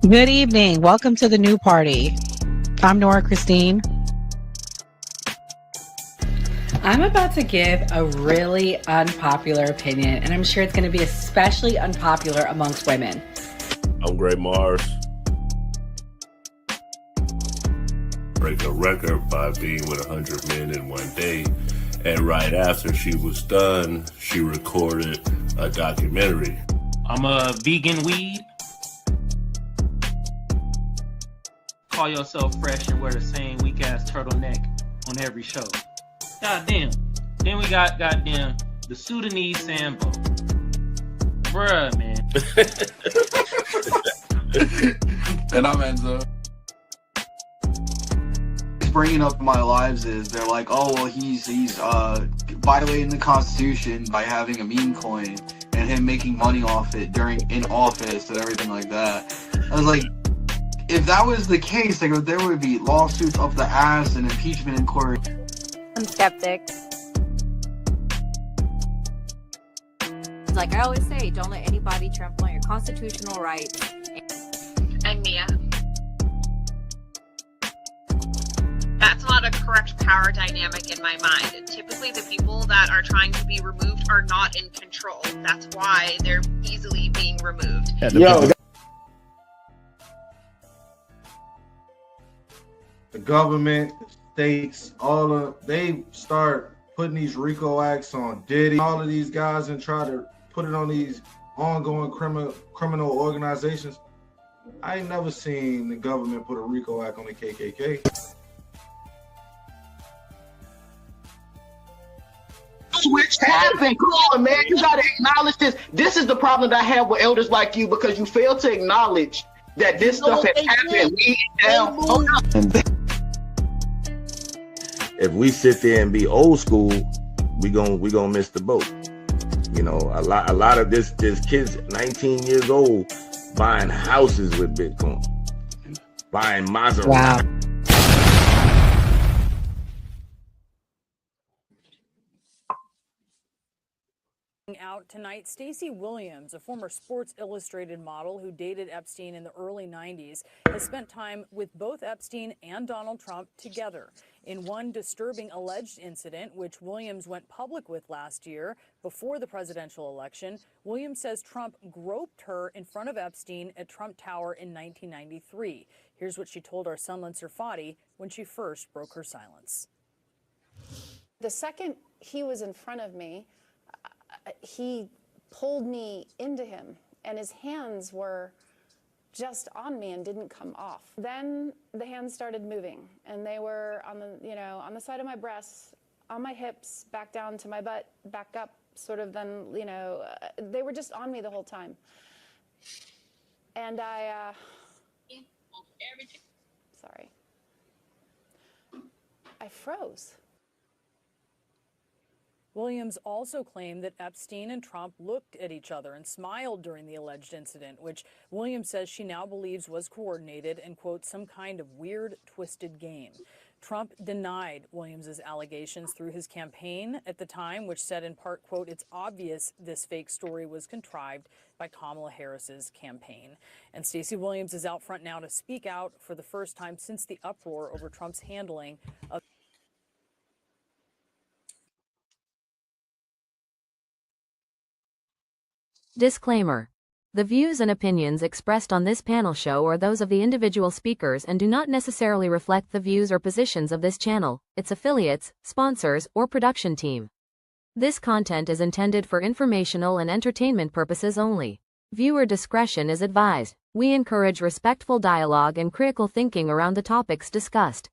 Good evening. Welcome to the new party. I'm Nora Christine. I'm about to give a really unpopular opinion, and I'm sure it's going to be especially unpopular amongst women. I'm Gray Mars. Break a record by being with 100 men in one day. And right after she was done, she recorded a documentary. I'm a vegan weed. Call yourself fresh and wear the same weak ass turtleneck on every show. Goddamn. Then we got goddamn the Sudanese Sambo. Bruh, man. And I'm Enzo. Bringing up in my lives is they're like, oh well, he's violating the Constitution by having a meme coin and him making money off it in office and everything like that. I was like, if that was the case, like there would be lawsuits up the ass and impeachment inquiry. I'm skeptic. Like I always say, don't let anybody trample on your constitutional rights. I'm Mia. That's not a correct power dynamic in my mind. Typically, the people that are trying to be removed are not in control. That's why they're easily being removed. The government, the states, they start putting these RICO acts on Diddy, all of these guys, and try to put it on these ongoing criminal organizations. I ain't never seen the government put a RICO act on the KKK. Switch happened. Come on, man. You gotta acknowledge this. This is the problem that I have with elders like you, because you fail to acknowledge that this stuff has happened. If we sit there and be old school, we gonna miss the boat. You know, a lot of this kids 19 years old buying houses with Bitcoin, buying Maserati. Wow. Out tonight, Stacey Williams, a former Sports Illustrated model who dated Epstein in the early 90s, has spent time with both Epstein and Donald Trump together. In one disturbing alleged incident, which Williams went public with last year before the presidential election, Williams says Trump groped her in front of Epstein at Trump Tower in 1993. Here's what she told our Sunland Serfati when she first broke her silence. The second he was in front of me, he pulled me into him, and his hands were just on me and didn't come off. Then the hands started moving, and they were on the side of my breasts, on my hips, back down to my butt, back up, sort of. Then they were just on me the whole time, and I froze. Williams also claimed that Epstein and Trump looked at each other and smiled during the alleged incident, which Williams says she now believes was coordinated and, quote, some kind of weird, twisted game. Trump denied Williams's allegations through his campaign at the time, which said in part, quote, it's obvious this fake story was contrived by Kamala Harris's campaign. And Stacey Williams is out front now to speak out for the first time since the uproar over Trump's handling of Disclaimer. The views and opinions expressed on this panel show are those of the individual speakers and do not necessarily reflect the views or positions of this channel, its affiliates, sponsors, or production team. This content is intended for informational and entertainment purposes only. Viewer discretion is advised. We encourage respectful dialogue and critical thinking around the topics discussed.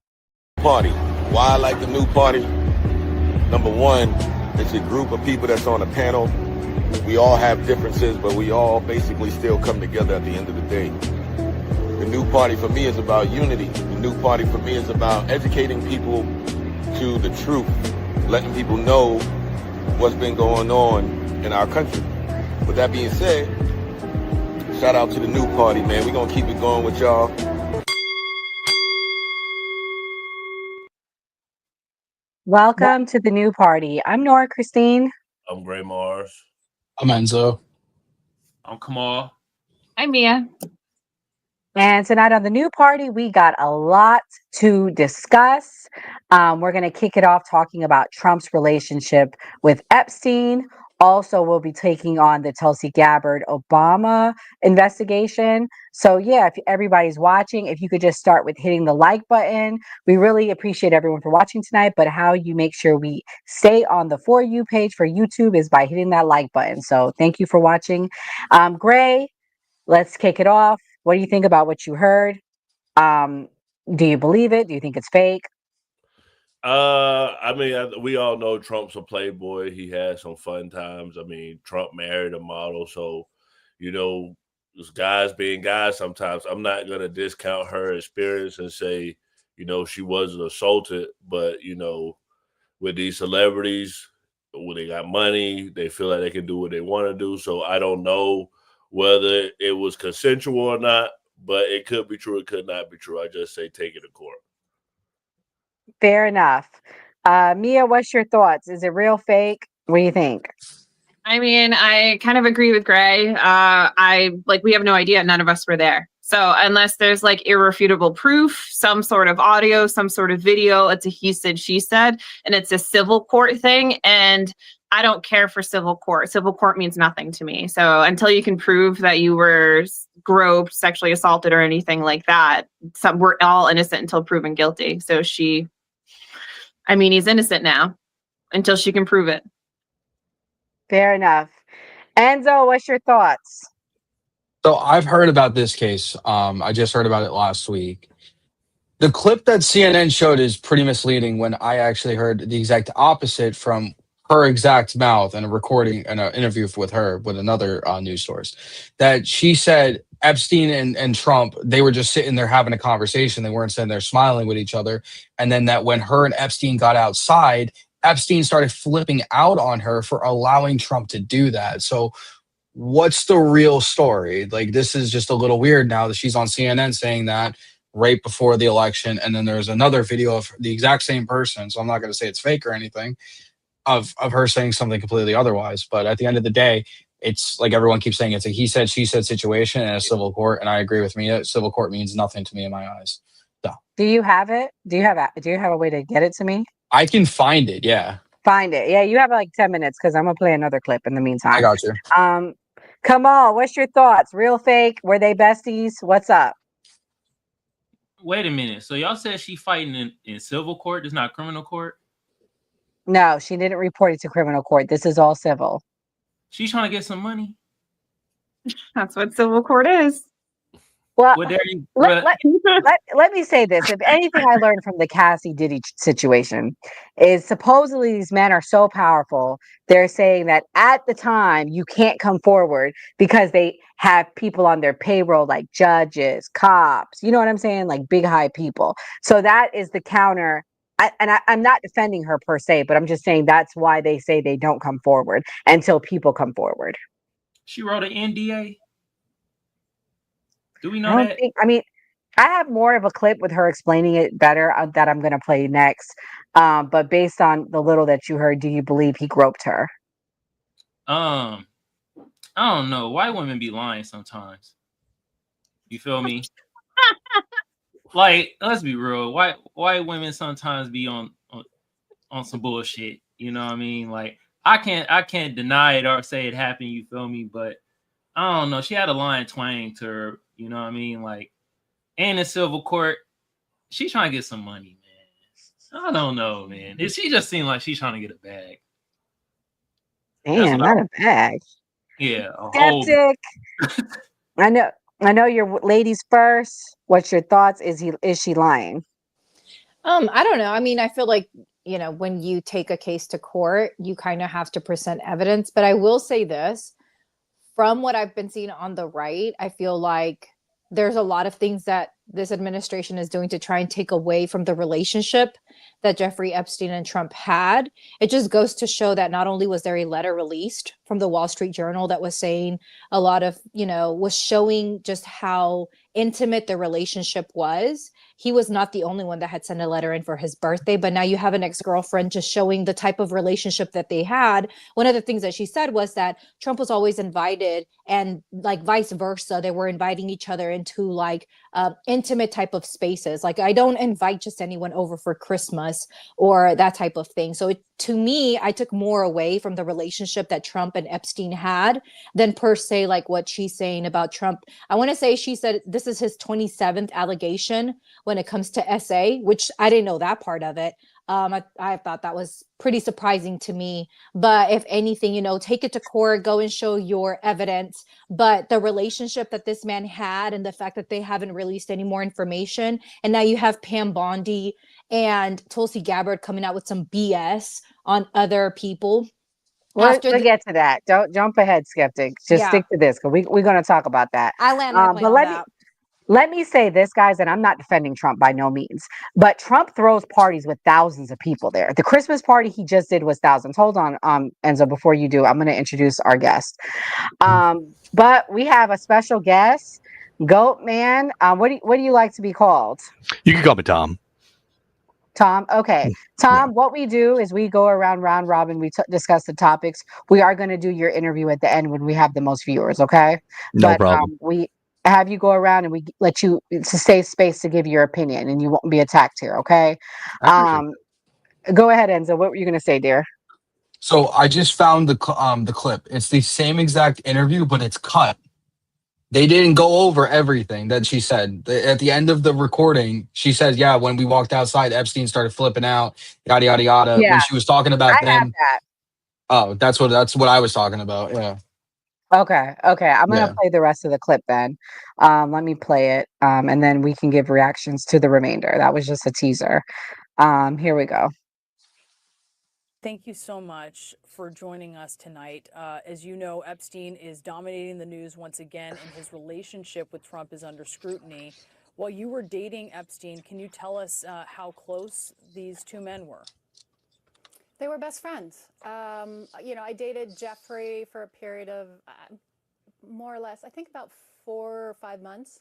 Party. Why I like the new party? Number one, it's a group of people that's on a panel. We all have differences, but we all basically still come together at the end of the day. The new party for me is about unity. The new party for me is about educating people to the truth, letting people know what's been going on in our country. With that being said, shout out to the new party, man. We're going to keep it going with y'all. Welcome to the new party. I'm Nora Christine. I'm Gray Mars. I'm Enzo. I'm Kamal. I'm Mia. And tonight on the new party, we got a lot to discuss. We're going to kick it off talking about Trump's relationship with Epstein. Also, we'll be taking on the Tulsi Gabbard Obama investigation. So, yeah, if everybody's watching, if you could just start with hitting the like button. We really appreciate everyone for watching tonight. But how you make sure we stay on the For You page for YouTube is by hitting that like button. So, thank you for watching. Gray, let's kick it off. What do you think about what you heard? Do you believe it? Do you think it's fake? I mean, we all know Trump's a playboy. He had some fun times. I mean, Trump married a model, so there's guys being guys. Sometimes I'm not gonna discount her experience and say, she wasn't assaulted, but with these celebrities, when they got money, they feel like they can do what they want to do. So I don't know whether it was consensual or not, but it could be true. It could not be true. I just say take it to court. Fair enough. Mia, what's your thoughts? Is it real, fake? What do you think? I mean, I kind of agree with Gray. We have no idea. None of us were there. So unless there's like irrefutable proof, some sort of audio, some sort of video, it's a he said, she said, and it's a civil court thing. And I don't care for civil court. Civil court means nothing to me. So until you can prove that you were groped, sexually assaulted, or anything like that, we're all innocent until proven guilty. So he's innocent now until she can prove it. Fair enough. Enzo, what's your thoughts? So I've heard about this case. I just heard about it last week. The clip that CNN showed is pretty misleading when I actually heard the exact opposite from her exact mouth in a recording and an interview with her with another news source, that she said Epstein and Trump, they were just sitting there having a conversation. They weren't sitting there smiling with each other. And then that when her and Epstein got outside, Epstein started flipping out on her for allowing Trump to do that. So what's the real story? Like, this is just a little weird now that she's on CNN saying that right before the election. And then there's another video of the exact same person. So I'm not going to say it's fake or anything of her saying something completely otherwise. But at the end of the day, it's like everyone keeps saying, it's a he said, she said situation in a civil court. And I agree with Mia. Civil court means nothing to me in my eyes. So. Do you have it? Do you have a way to get it to me? I can find it. Yeah. Find it. Yeah. You have like 10 minutes because I'm going to play another clip in the meantime. I got you. Kamal, what's your thoughts? Real, fake? Were they besties? What's up? Wait a minute. So y'all said she fighting in civil court? It's not criminal court? No, she didn't report it to criminal court. This is all civil. She's trying to get some money. That's what civil court is. Well, let me say this. If anything I learned from the Cassie Diddy situation is supposedly these men are so powerful. They're saying that at the time you can't come forward because they have people on their payroll like judges, cops, you know what I'm saying? Like big, high people. So that is the counter. I'm not defending her per se, but I'm just saying that's why they say they don't come forward until people come forward. She wrote an NDA. Do we know that? I have more of a clip with her explaining it better that I'm going to play next. But based on the little that you heard, do you believe he groped her? I don't know. White women be lying sometimes. You feel me? Like, let's be real. White women sometimes be on some bullshit. You know what I mean? Like, I can't deny it or say it happened. You feel me? But I don't know. She had a line twang to her. You know what I mean? Like, and in civil court, she's trying to get some money, man. I don't know, man. She just seemed like she's trying to get a bag. Damn, not a bag. Yeah, Skeptic. I know your ladies first. What's your thoughts? Is she lying? I don't know. I mean, I feel like, when you take a case to court, you kind of have to present evidence. But I will say this. From what I've been seeing on the right, I feel like there's a lot of things that this administration is doing to try and take away from the relationship that Jeffrey Epstein and Trump had. It just goes to show that not only was there a letter released from the Wall Street Journal that was saying a lot of, was showing just how intimate the relationship was. He was not the only one that had sent a letter in for his birthday, but now you have an ex-girlfriend just showing the type of relationship that they had. One of the things that she said was that Trump was always invited, and like vice versa, they were inviting each other into like intimate type of spaces. Like, I don't invite just anyone over for Christmas or that type of thing. So to me, I took more away from the relationship that Trump and Epstein had than per se like what she's saying about Trump. I want to say she said this is his 27th allegation when it comes to SA, which I didn't know that part of it. I thought that was pretty surprising to me. But if anything, take it to court, go and show your evidence. But the relationship that this man had and the fact that they haven't released any more information, and now you have Pam Bondi and Tulsi Gabbard coming out with some BS on other people. We'll get to that. Don't jump ahead, skeptic. Just stick to this, because we're going to talk about that. I land my plane on that. Let me say this, guys, and I'm not defending Trump by no means, but Trump throws parties with thousands of people there. The Christmas party he just did was thousands. Hold on, Enzo, before you do, I'm going to introduce our guest. But we have a special guest, Goat Man. What do you like to be called? You can call me Tom. Tom. Okay. Tom, what we do is we go around round robin. We discuss the topics. We are going to do your interview at the end when we have the most viewers. Okay. No problem. We have you go around and we let you, it's a safe space to give your opinion and you won't be attacked here. Okay. Go ahead, Enzo. What were you going to say, dear? So I just found the clip. It's the same exact interview, but it's cut. They didn't go over everything that she said. At the end of the recording, she says, yeah, when we walked outside, Epstein started flipping out, yada, yada, yada. Yeah. When she was talking about them. Have that. Oh, that's what I was talking about. Yeah. Okay. I'm going to play the rest of the clip then. Let me play it. And then we can give reactions to the remainder. That was just a teaser. Here we go. Thank you so much for joining us tonight. As you know, Epstein is dominating the news once again, and his relationship with Trump is under scrutiny. While you were dating Epstein, can you tell us how close these two men were? They were best friends. I dated Jeffrey for a period of more or less, I think about 4 or 5 months.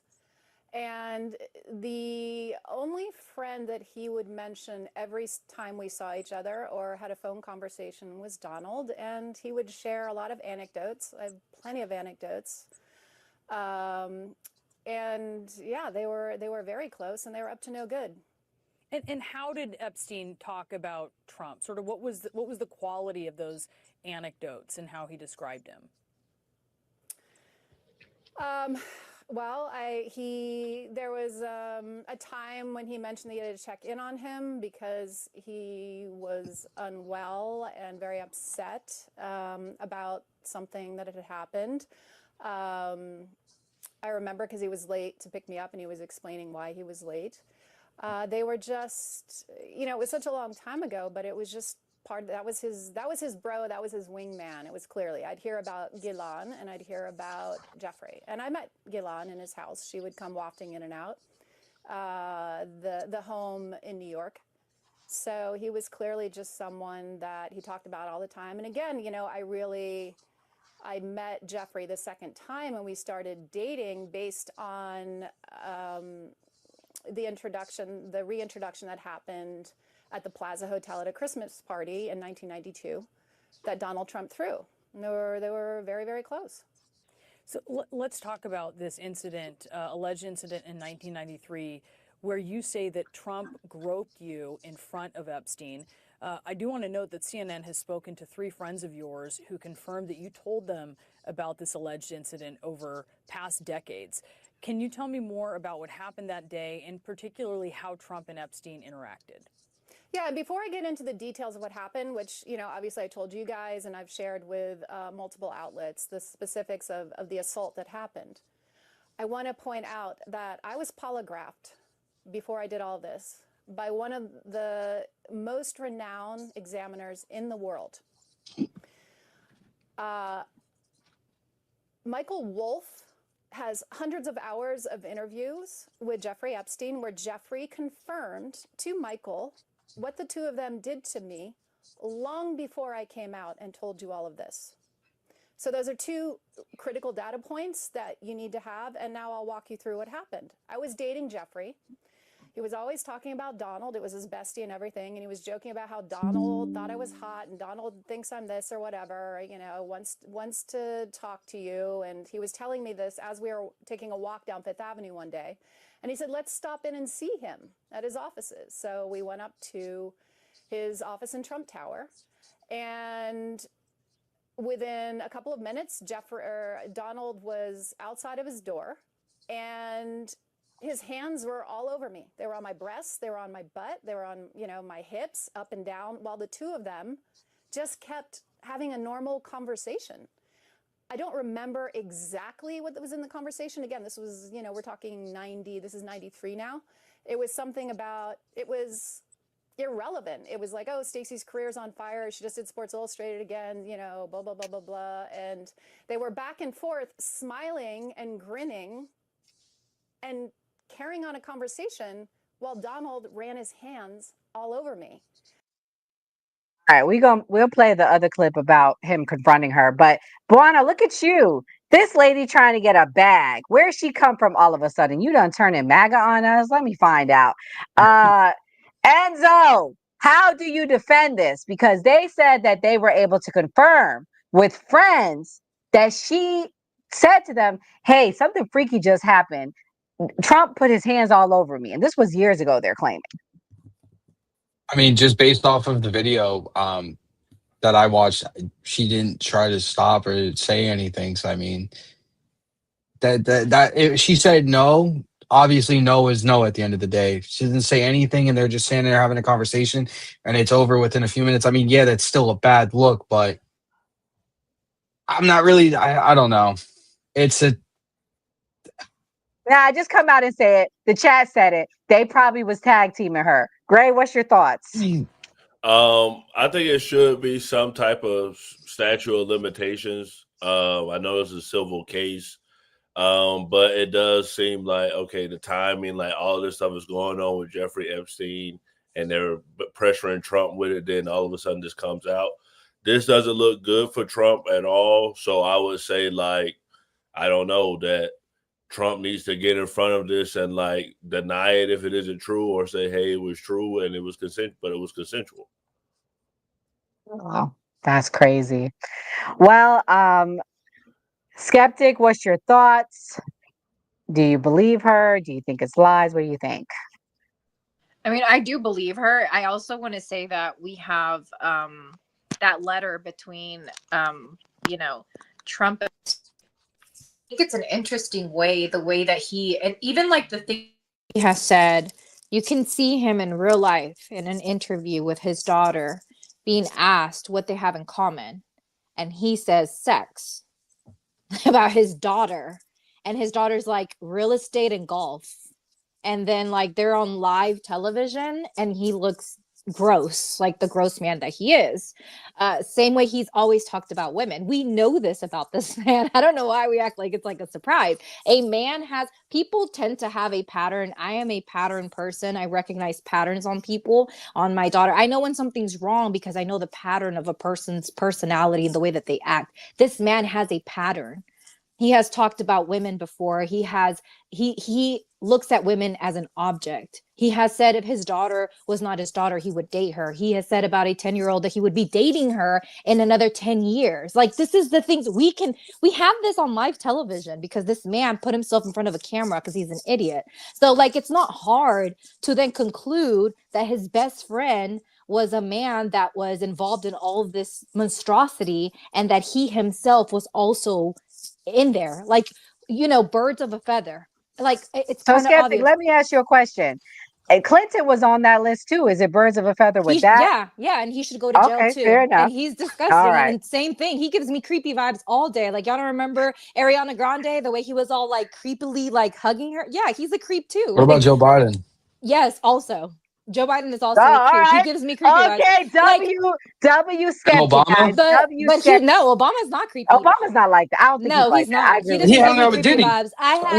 And the only friend that he would mention every time we saw each other or had a phone conversation was Donald. And he would share a lot of anecdotes. I have plenty of anecdotes. And yeah, they were very close and they were up to no good. And how did Epstein talk about Trump? Sort of what was the quality of those anecdotes and how he described him? Well, there was a time when he mentioned that he had to check in on him because he was unwell and very upset about something that had happened. I remember because he was late to pick me up and he was explaining why he was late. They were just, it was such a long time ago, but it was just that was his bro, that was his wingman. It was clearly, I'd hear about Ghislaine and I'd hear about Jeffrey. And I met Ghislaine in his house. She would come wafting in and out, the home in New York. So he was clearly just someone that he talked about all the time. And again, I met Jeffrey the second time and we started dating based on the reintroduction that happened at the Plaza Hotel at a Christmas party in 1992 that Donald Trump threw. And they were very, very close. So let's talk about this incident, alleged incident in 1993, where you say that Trump groped you in front of Epstein. I do want to note that CNN has spoken to 3 friends of yours who confirmed that you told them about this alleged incident over past decades. Can you tell me more about what happened that day and particularly how Trump and Epstein interacted? Yeah, before I get into the details of what happened, which, obviously I told you guys and I've shared with multiple outlets, the specifics of the assault that happened, I want to point out that I was polygraphed before I did all this by one of the most renowned examiners in the world. Michael Wolff has hundreds of hours of interviews with Jeffrey Epstein where Jeffrey confirmed to Michael what the two of them did to me long before I came out and told you all of this. So those are two critical data points that you need to have, and now I'll walk you through what happened. I was dating Jeffrey. He was always talking about Donald. It was his bestie and everything, and he was joking about how Donald thought I was hot, and Donald thinks I'm this or whatever, you know, wants to talk to you. And he was telling me this as we were taking a walk down Fifth Avenue one day. And he said, let's stop in and see him at his offices. So we went up to his office in Trump Tower, and within a couple of minutes, Donald was outside of his door, and his hands were all over me. They were on my breasts, they were on my butt, they were on, you know, my hips, up and down, while the two of them just kept having a normal conversation. I don't remember exactly what was in the conversation. Again, this was, you know, we're talking 90, this is 93 now. It was something about, it was irrelevant. It was like, oh, Stacey's career's on fire. She just did Sports Illustrated again, you know, blah, blah, blah, blah, blah. And they were back and forth, smiling and grinning and carrying on a conversation while Donald ran his hands all over me. All right, we'll play the other clip about him confronting her. But Buana, look at you. This lady trying to get a bag. Where's she come from all of a sudden? You done turning MAGA on us? Let me find out. Enzo, how do you defend this? Because they said that they were able to confirm with friends that she said to them, hey, something freaky just happened. Trump put his hands all over me. And this was years ago, they're claiming. I mean, just based off of the video that I watched, she didn't try to stop or say anything. So, I mean, she said no. Obviously, no is no at the end of the day. She didn't say anything, and they're just standing there having a conversation, and it's over within a few minutes. I mean, yeah, that's still a bad look, but I'm not really, I don't know. Nah, just come out and say it. The chat said it. They probably was tag teaming her. Gray, what's your thoughts? I think it should be some type of statute of limitations. I know it's a civil case, but it does seem like, okay, the timing, like all this stuff is going on with Jeffrey Epstein, and they're pressuring Trump with it. Then all of a sudden this comes out. This doesn't look good for Trump at all. So I would say, like, I don't know, that Trump needs to get in front of this and like deny it if it isn't true, or say, hey, it was true and it was but it was consensual. Oh, that's crazy. Well, Skeptic, what's your thoughts? Do you believe her? Do you think it's lies? What do you think? I mean, I do believe her. I also want to say that we have that letter between, Trump. I think it's an interesting way, the way that he, and even like the thing he has said, you can see him in real life in an interview with his daughter being asked what they have in common. And he says sex about his daughter. And his daughter's like real estate and golf. And then like they're on live television and he looks gross, like the gross man that he is. Same way he's always talked about women. We know this about this man. I don't know why we act like it's like a surprise. People tend to have a pattern. I am a pattern person. I recognize patterns on people, on my daughter. I know when something's wrong because I know the pattern of a person's personality and the way that they act. This man has a pattern. He has talked about women before. He looks at women as an object. He has said if his daughter was not his daughter, he would date her. He has said about a 10-year-old that he would be dating her in another 10 years. Like, this is the things we have this on live television because this man put himself in front of a camera because he's an idiot. So like, it's not hard to then conclude that his best friend was a man that was involved in all of this monstrosity and that he himself was also in there. Like, birds of a feather. Like, it's so kind of Skeptic, obvious. let me ask you a question. Clinton was on that list too. Is it birds of a feather with that? Yeah, and he should go to jail too. Fair enough. And he's disgusting. All right. And same thing. He gives me creepy vibes all day. Like, y'all don't remember Ariana Grande, the way he was all like creepily like hugging her? Yeah, he's a creep too. What about Joe Biden? Yes, also. Joe Biden is also all a creep. right. He gives me creepy vibes. Okay, W skeptic, Obama? guys. But here, no, Obama's not creepy. Obama's not like that. I don't think No, he's he's like that. I not. agree He with doesn't you. give me creepy vibes.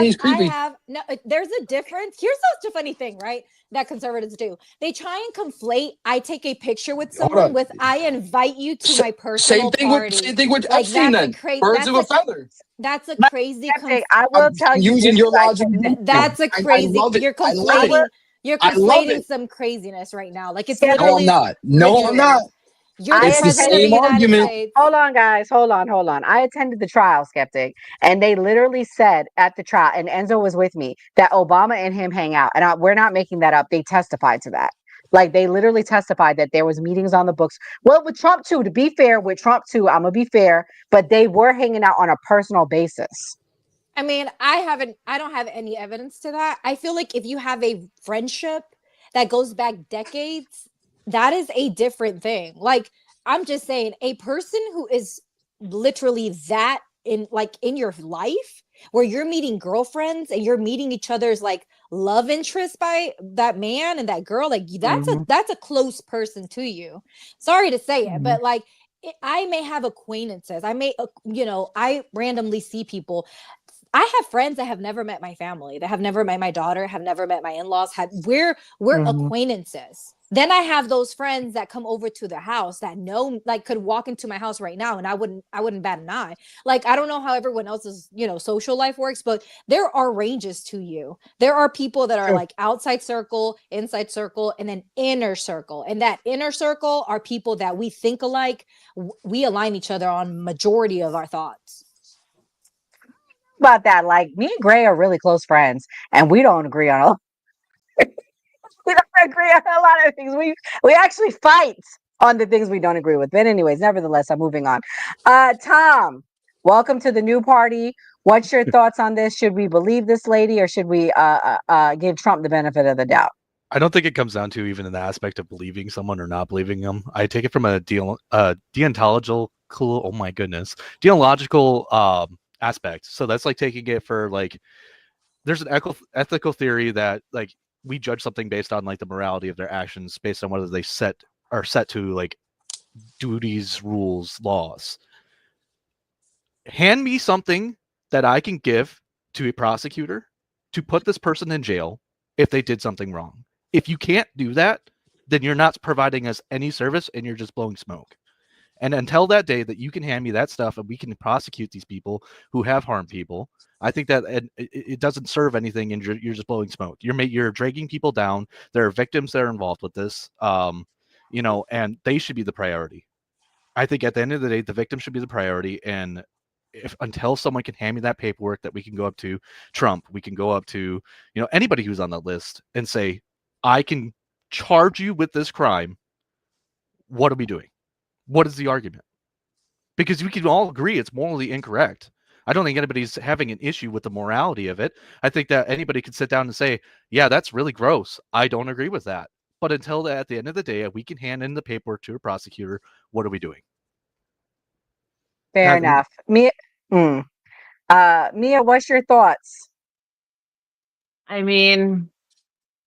He's I creepy. have no. There's a difference. Here's such a funny thing, right? That conservatives do. They try and conflate. I take a picture with someone with I invite you to my personal party. Same thing with Like Epstein. that's Then a crazy. birds of a feather. That's a But crazy. skeptic, I will tell you Using this, your right? logic. That's a crazy. I love it. You're I love it. conflating. You're I love conflating it. some craziness right now. Like it's No, I'm literally. not. No, I'm not. You're the It's the president of the same United argument. States. Hold on, guys. Hold on. I attended the trial, skeptic, and they literally said at the trial, and Enzo was with me, that Obama and him hang out. And we're not making that up. They testified to that. Like they literally testified that there was meetings on the books. Well, with Trump too. To be fair, with Trump too, I'm gonna be fair, but they were hanging out on a personal basis. I mean, I don't have any evidence to that. I feel like if you have a friendship that goes back decades, that is a different thing. Like, I'm just saying, a person who is literally that in your life, where you're meeting girlfriends and you're meeting each other's like love interest by that man and that girl, like that's a close person to you. Sorry to say it, but like I may have acquaintances. I may, I randomly see people. I have friends that have never met my family, that have never met my daughter, have never met my in-laws. We're acquaintances. Then I have those friends that come over to the house that know, like, could walk into my house right now and I wouldn't bat an eye. Like, I don't know how everyone else's, social life works, but there are ranges to you. There are people that are like outside circle, inside circle, and then inner circle. And that inner circle are people that we think alike. We align each other on majority of our thoughts. About that, like me and Gray are really close friends, and we don't agree on we don't agree on a lot of things. We actually fight on the things we don't agree with. But anyways, nevertheless, I'm moving on. Tom, welcome to the new party. What's your thoughts on this? Should we believe this lady, or should we give Trump the benefit of the doubt? I don't think it comes down to even in the aspect of believing someone or not believing them. I take it from a deontological. Oh my goodness, deontological aspect. So that's like taking it for like, there's an ethical theory that like we judge something based on like the morality of their actions, based on whether they are set to like duties, rules, laws. Hand me something that I can give to a prosecutor to put this person in jail if they did something wrong. If you can't do that, then you're not providing us any service and you're just blowing smoke. And until that day that you can hand me that stuff and we can prosecute these people who have harmed people, I think that it doesn't serve anything, and you're just blowing smoke. You're dragging people down. There are victims that are involved with this, and they should be the priority. I think at the end of the day, the victim should be the priority. And until someone can hand me that paperwork that we can go up to Trump, we can go up to anybody who's on that list and say, I can charge you with this crime. What are we doing? What is the argument? Because we can all agree it's morally incorrect. I don't think anybody's having an issue with the morality of it. I think that anybody could sit down and say, yeah, that's really gross. I don't agree with that. But until at the end of the day, we can hand in the paperwork to a prosecutor. What are we doing? Fair enough. Mia, what's your thoughts? I mean,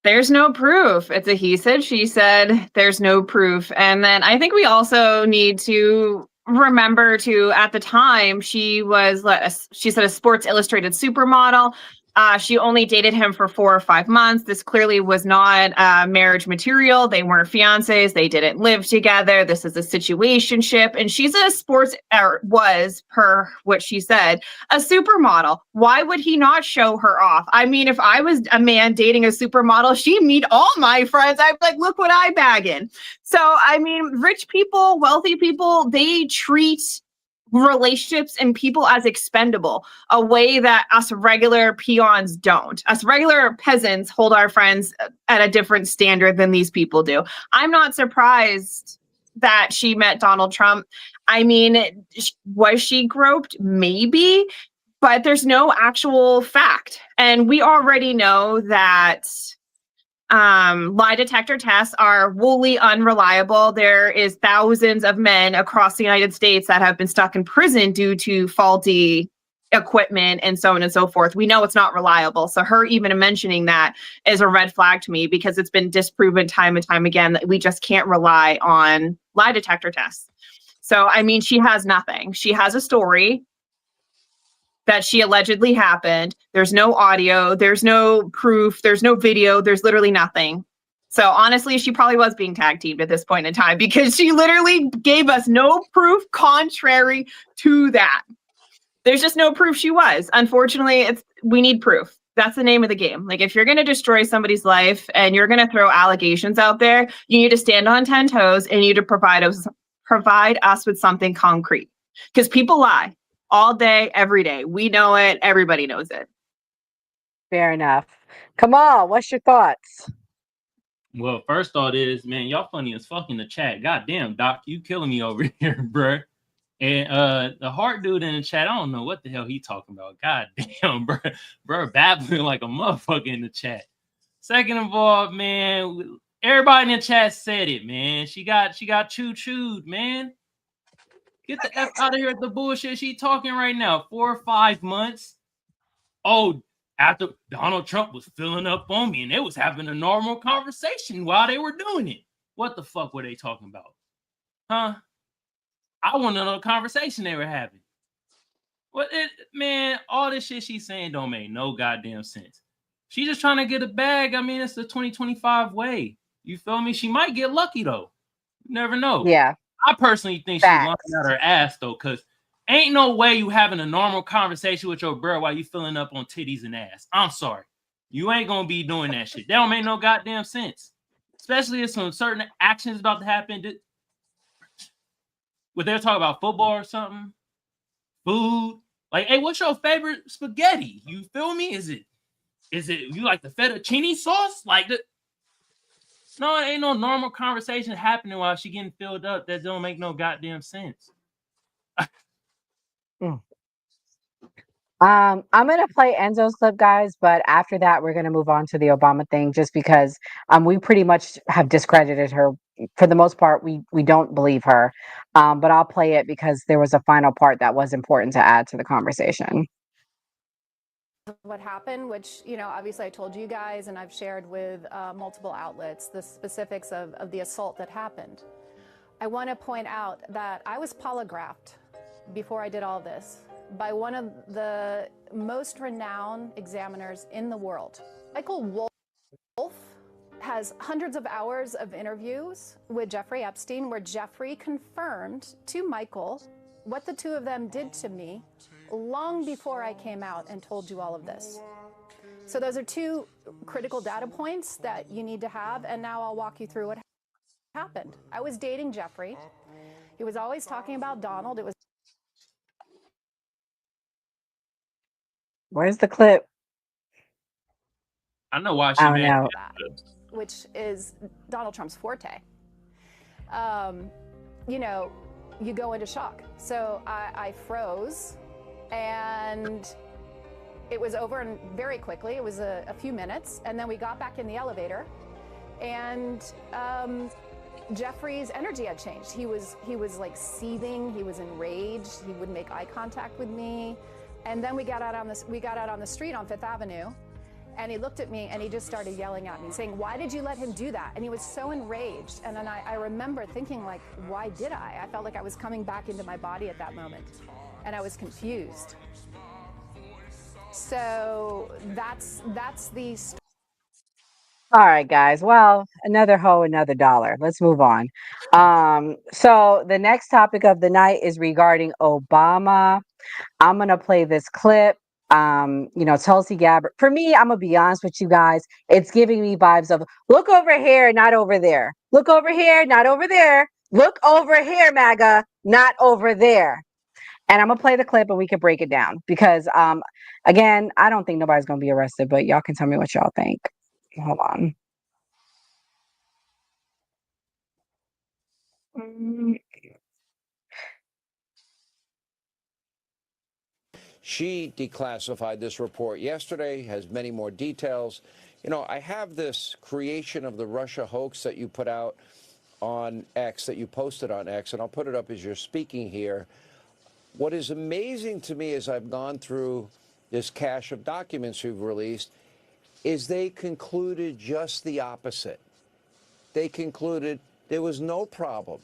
there's no proof. It's a he said, she said. There's no proof. And then I think we also need to remember to, at the time, she said a Sports Illustrated supermodel. She only dated him for 4 or 5 months. This clearly was not marriage material. They weren't fiancés. They didn't live together. This is a situationship. And she's was, per what she said, a supermodel. Why would he not show her off? I mean, if I was a man dating a supermodel, she'd meet all my friends. I'd be like, look what I bag in. So, I mean, rich people, wealthy people, they treat relationships and people as expendable, a way that us regular peons don't. Us regular peasants hold our friends at a different standard than these people do. I'm not surprised that she met Donald Trump. I mean, was she groped? Maybe, but there's no actual fact. And we already know that lie detector tests are wholly unreliable. There is thousands of men across the United States that have been stuck in prison due to faulty equipment and so on and so forth. We know it's not reliable. So her even mentioning that is a red flag to me, because it's been disproven time and time again that we just can't rely on lie detector tests. So, I mean, she has nothing. She has a story that she allegedly happened. There's no audio, there's no proof, there's no video, there's literally nothing. So honestly, she probably was being tag teamed at this point in time, because she literally gave us no proof contrary to that. There's just no proof she was. Unfortunately, we need proof. That's the name of the game. Like, if you're going to destroy somebody's life and you're going to throw allegations out there, you need to stand on 10 toes and you need to provide us with something concrete. Because people lie all day, every day. We know it. Everybody knows it. Fair enough. Kamal, what's your thoughts? Well, first thought is, man, y'all funny as fuck in the chat. Goddamn, Doc, you killing me over here, bruh. And the heart dude in the chat, I don't know what the hell he talking about. God damn, bro, babbling like a motherfucker in the chat. Second of all, man, everybody in the chat said it, man. She got chewed, man. Get the F out of here with the bullshit she talking right now. 4 or 5 months. Oh, after Donald Trump was filling up on me and they was having a normal conversation while they were doing it. What the fuck were they talking about? Huh? I want to know the conversation they were having. Man, all this shit she's saying don't make no goddamn sense. She's just trying to get a bag. I mean, it's the 2025 way. You feel me? She might get lucky, though. You never know. Yeah. I personally think she's lying out her ass, though, because ain't no way you having a normal conversation with your bro while you filling up on titties and ass. I'm sorry. You ain't going to be doing that shit. That don't make no goddamn sense. Especially if some certain actions about to happen. Would they talk about football or something? Food? Like, hey, what's your favorite spaghetti? You feel me? Is it you like the fettuccine sauce? Like the no, it ain't no normal conversation happening while she getting filled up. That don't make no goddamn sense. I'm gonna play Enzo's clip, guys, but after that, we're gonna move on to the Obama thing, just because we pretty much have discredited her for the most part. We don't believe her, but I'll play it because there was a final part that was important to add to the conversation. What happened, which, you know, obviously I told you guys and I've shared with multiple outlets the specifics of the assault that happened. I want to point out that I was polygraphed before I did all this by one of the most renowned examiners in the world. Michael Wolff has hundreds of hours of interviews with Jeffrey Epstein where Jeffrey confirmed to Michael what the two of them did to me long before I came out and told you all of this. So those are two critical data points that you need to have, and now I'll walk you through what happened. I was dating Jeffrey. He was always talking about Donald. It was Where's the clip? I know why she I don't know. which is Donald Trump's forte. You know, you go into shock. So I froze, and it was over and very quickly. It was a few minutes, and then we got back in the elevator, and Jeffrey's energy had changed. He was like seething. He was enraged. He would make eye contact with me, and then we got out on the street on Fifth Avenue. And he looked at me and he just started yelling at me, saying, "Why did you let him do that?" And he was so enraged. And then I remember thinking, like, why did I? I felt like I was coming back into my body at that moment. And I was confused. So that's the story. All right, guys. Well, another hoe, another dollar. Let's move on. So the next topic of the night is regarding Obama. I'm going to play this clip. You know, Tulsi Gabbard. For me, I'm gonna be honest with you guys. It's giving me vibes of look over here, not over there. Look over here, not over there. Look over here, MAGA, not over there. And I'm gonna play the clip and we can break it down because, again, I don't think nobody's gonna be arrested, but y'all can tell me what y'all think. Hold on. She declassified this report yesterday, has many more details. You know, I have this creation of the Russia hoax that you put out on X, that you posted on X, and I'll put it up as you're speaking here. What is amazing to me as I've gone through this cache of documents we've released is they concluded just the opposite. They concluded there was no problem.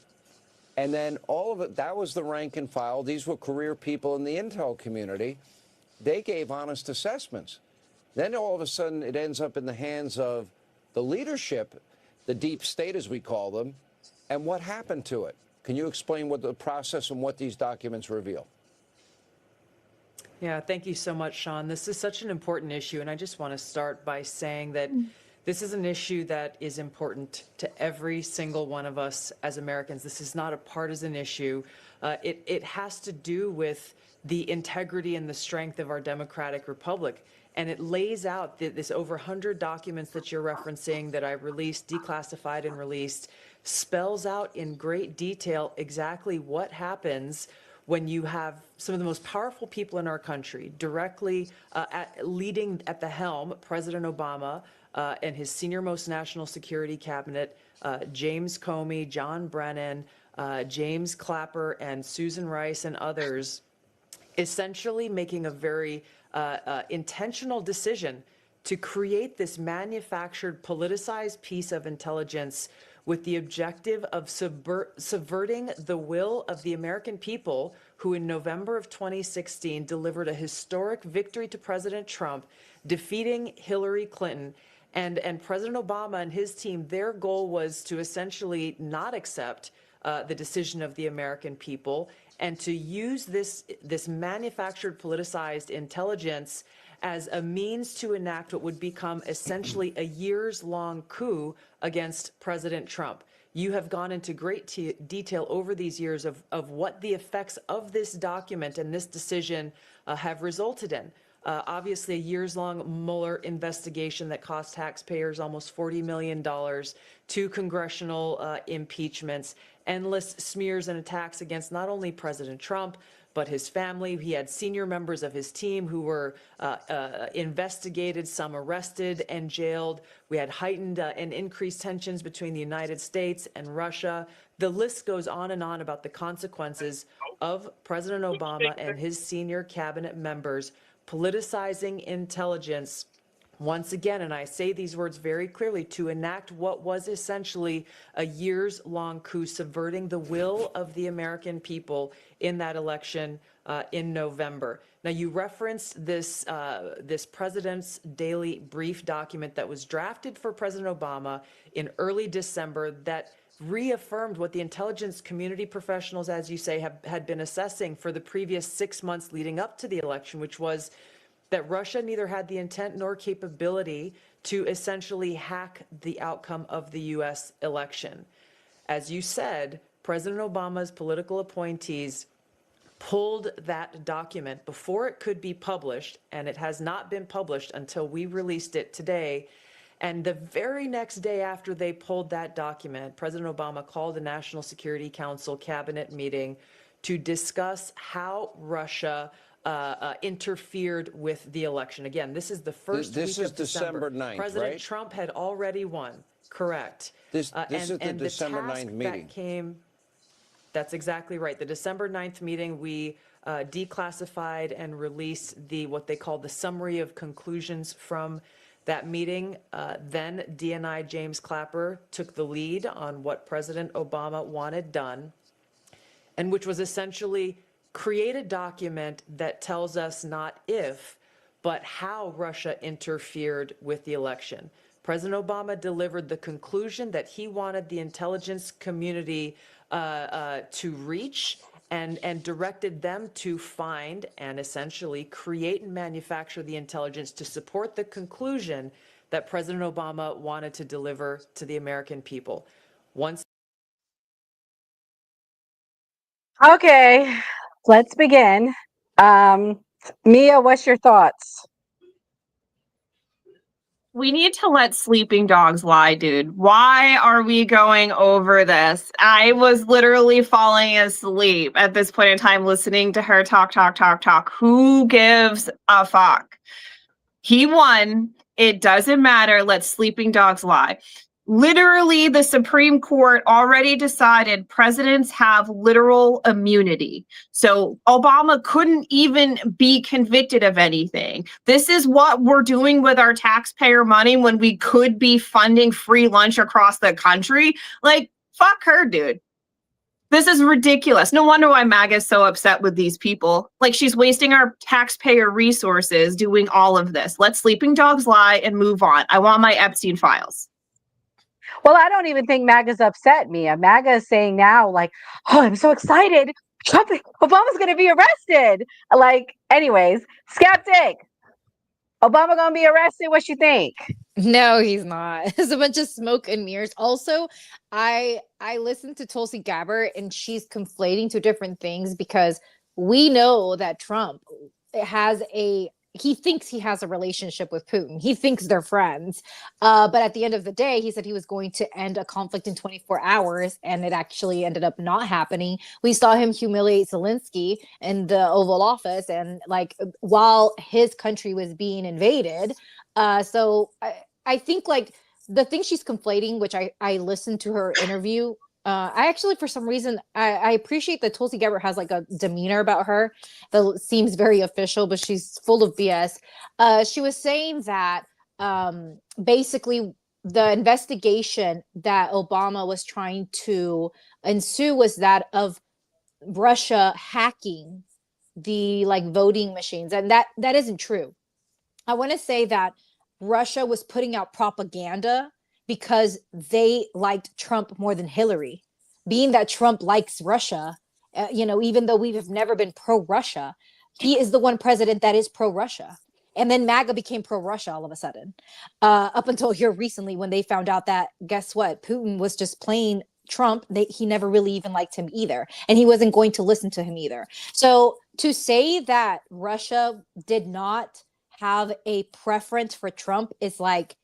And then all of it, that was the rank and file. These were career people in the intel community. They gave honest assessments. Then all of a sudden it ends up in the hands of the leadership, the deep state as we call them, and what happened to it. Can you explain what the process and what these documents reveal? Yeah, thank you so much, Sean. This is such an important issue, and I just want to start by saying that this is an issue that is important to every single one of us as Americans. This is not a partisan issue. It has to do with the integrity and the strength of our democratic republic. And it lays out this over 100 documents that you're referencing that I released, declassified and released, spells out in great detail exactly what happens when you have some of the most powerful people in our country directly leading at the helm, President Obama and his senior-most national security cabinet, James Comey, John Brennan, James Clapper, and Susan Rice and others, essentially making a very intentional decision to create this manufactured, politicized piece of intelligence with the objective of subverting the will of the American people who in November of 2016 delivered a historic victory to President Trump, defeating Hillary Clinton. And President Obama and his team, their goal was to essentially not accept the decision of the American people and to use this manufactured, politicized intelligence as a means to enact what would become essentially a years-long coup against President Trump. You have gone into great detail over these years of what the effects of this document and this decision have resulted in. Obviously, a years-long Mueller investigation that cost taxpayers almost $40 million, 2 congressional impeachments, endless smears and attacks against not only President Trump, but his family. He had senior members of his team who were investigated, some arrested and jailed. We had heightened and increased tensions between the United States and Russia. The list goes on and on about the consequences of President Obama and his senior cabinet members politicizing intelligence once again, and I say these words very clearly, to enact what was essentially a years-long coup, subverting the will of the American people in that election in November. Now, you referenced this President's Daily Brief document that was drafted for President Obama in early December that reaffirmed what the intelligence community professionals, as you say, had been assessing for the previous 6 months leading up to the election, which was that Russia neither had the intent nor capability to essentially hack the outcome of the U.S. election. As you said, President Obama's political appointees pulled that document before it could be published, and it has not been published until we released it today. And the very next day after they pulled that document, President Obama called a National Security Council cabinet meeting to discuss how Russia interfered with the election. Again, this is the first week of December. 9th, President right? Trump had already won. Correct. This is the December 9th task meeting. that came, that's exactly right. The December 9th meeting, we declassified and released what they called the summary of conclusions from that meeting. Then DNI James Clapper took the lead on what President Obama wanted done, and which was essentially create a document that tells us not if, but how Russia interfered with the election. President Obama delivered the conclusion that he wanted the intelligence community to reach and directed them to find and essentially create and manufacture the intelligence to support the conclusion that President Obama wanted to deliver to the American people. Okay, let's begin. Mia, what's your thoughts? We need to let sleeping dogs lie, dude. Why are we going over this? I was literally falling asleep at this point in time listening to her talk. Who gives a fuck? He won. It doesn't matter. Let sleeping dogs lie. Literally, the Supreme Court already decided presidents have literal immunity. So Obama couldn't even be convicted of anything. This is what we're doing with our taxpayer money when we could be funding free lunch across the country. Like, fuck her, dude. This is ridiculous. No wonder why MAGA is so upset with these people. Like, she's wasting our taxpayer resources doing all of this. Let sleeping dogs lie and move on. I want my Epstein files. Well, I don't even think MAGA's upset, Mia. MAGA is saying now, like, oh, I'm so excited. Obama's going to be arrested. Like, anyways, Skeptic, Obama going to be arrested? What you think? No, he's not. It's a bunch of smoke and mirrors. Also, I listened to Tulsi Gabbard, and she's conflating two different things, because we know that Trump he thinks he has a relationship with Putin. He thinks they're friends. But at the end of the day, he said he was going to end a conflict in 24 hours, and it actually ended up not happening. We saw him humiliate Zelensky in the Oval Office, and like while his country was being invaded. So I think like the thing she's conflating, which I listened to her interview. I actually, for some reason, I appreciate that Tulsi Gabbard has like a demeanor about her that seems very official, but she's full of BS. She was saying that basically the investigation that Obama was trying to ensue was that of Russia hacking the like voting machines, and that isn't true. I want to say that Russia was putting out propaganda because they liked Trump more than Hillary. Being that Trump likes Russia, even though we've never been pro-Russia, he is the one president that is pro-Russia. And then MAGA became pro-Russia all of a sudden, up until here recently when they found out that, guess what, Putin was just playing Trump. He never really even liked him either. And he wasn't going to listen to him either. So to say that Russia did not have a preference for Trump is like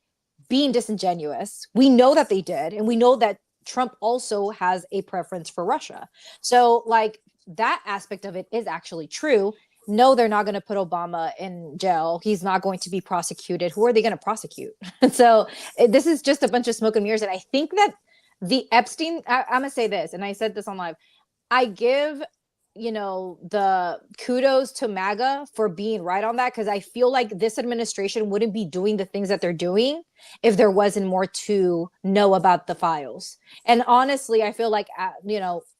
being disingenuous. We know that they did, and we know that Trump also has a preference for Russia. So like that aspect of it is actually true. No, they're not going to put Obama in jail. He's not going to be prosecuted. Who are they going to prosecute? So this is just a bunch of smoke and mirrors. And I think that the Epstein, I'm going to say this, and I said this on live, I give the kudos to MAGA for being right on that, because I feel like this administration wouldn't be doing the things that they're doing if there wasn't more to know about the files. And honestly, I feel like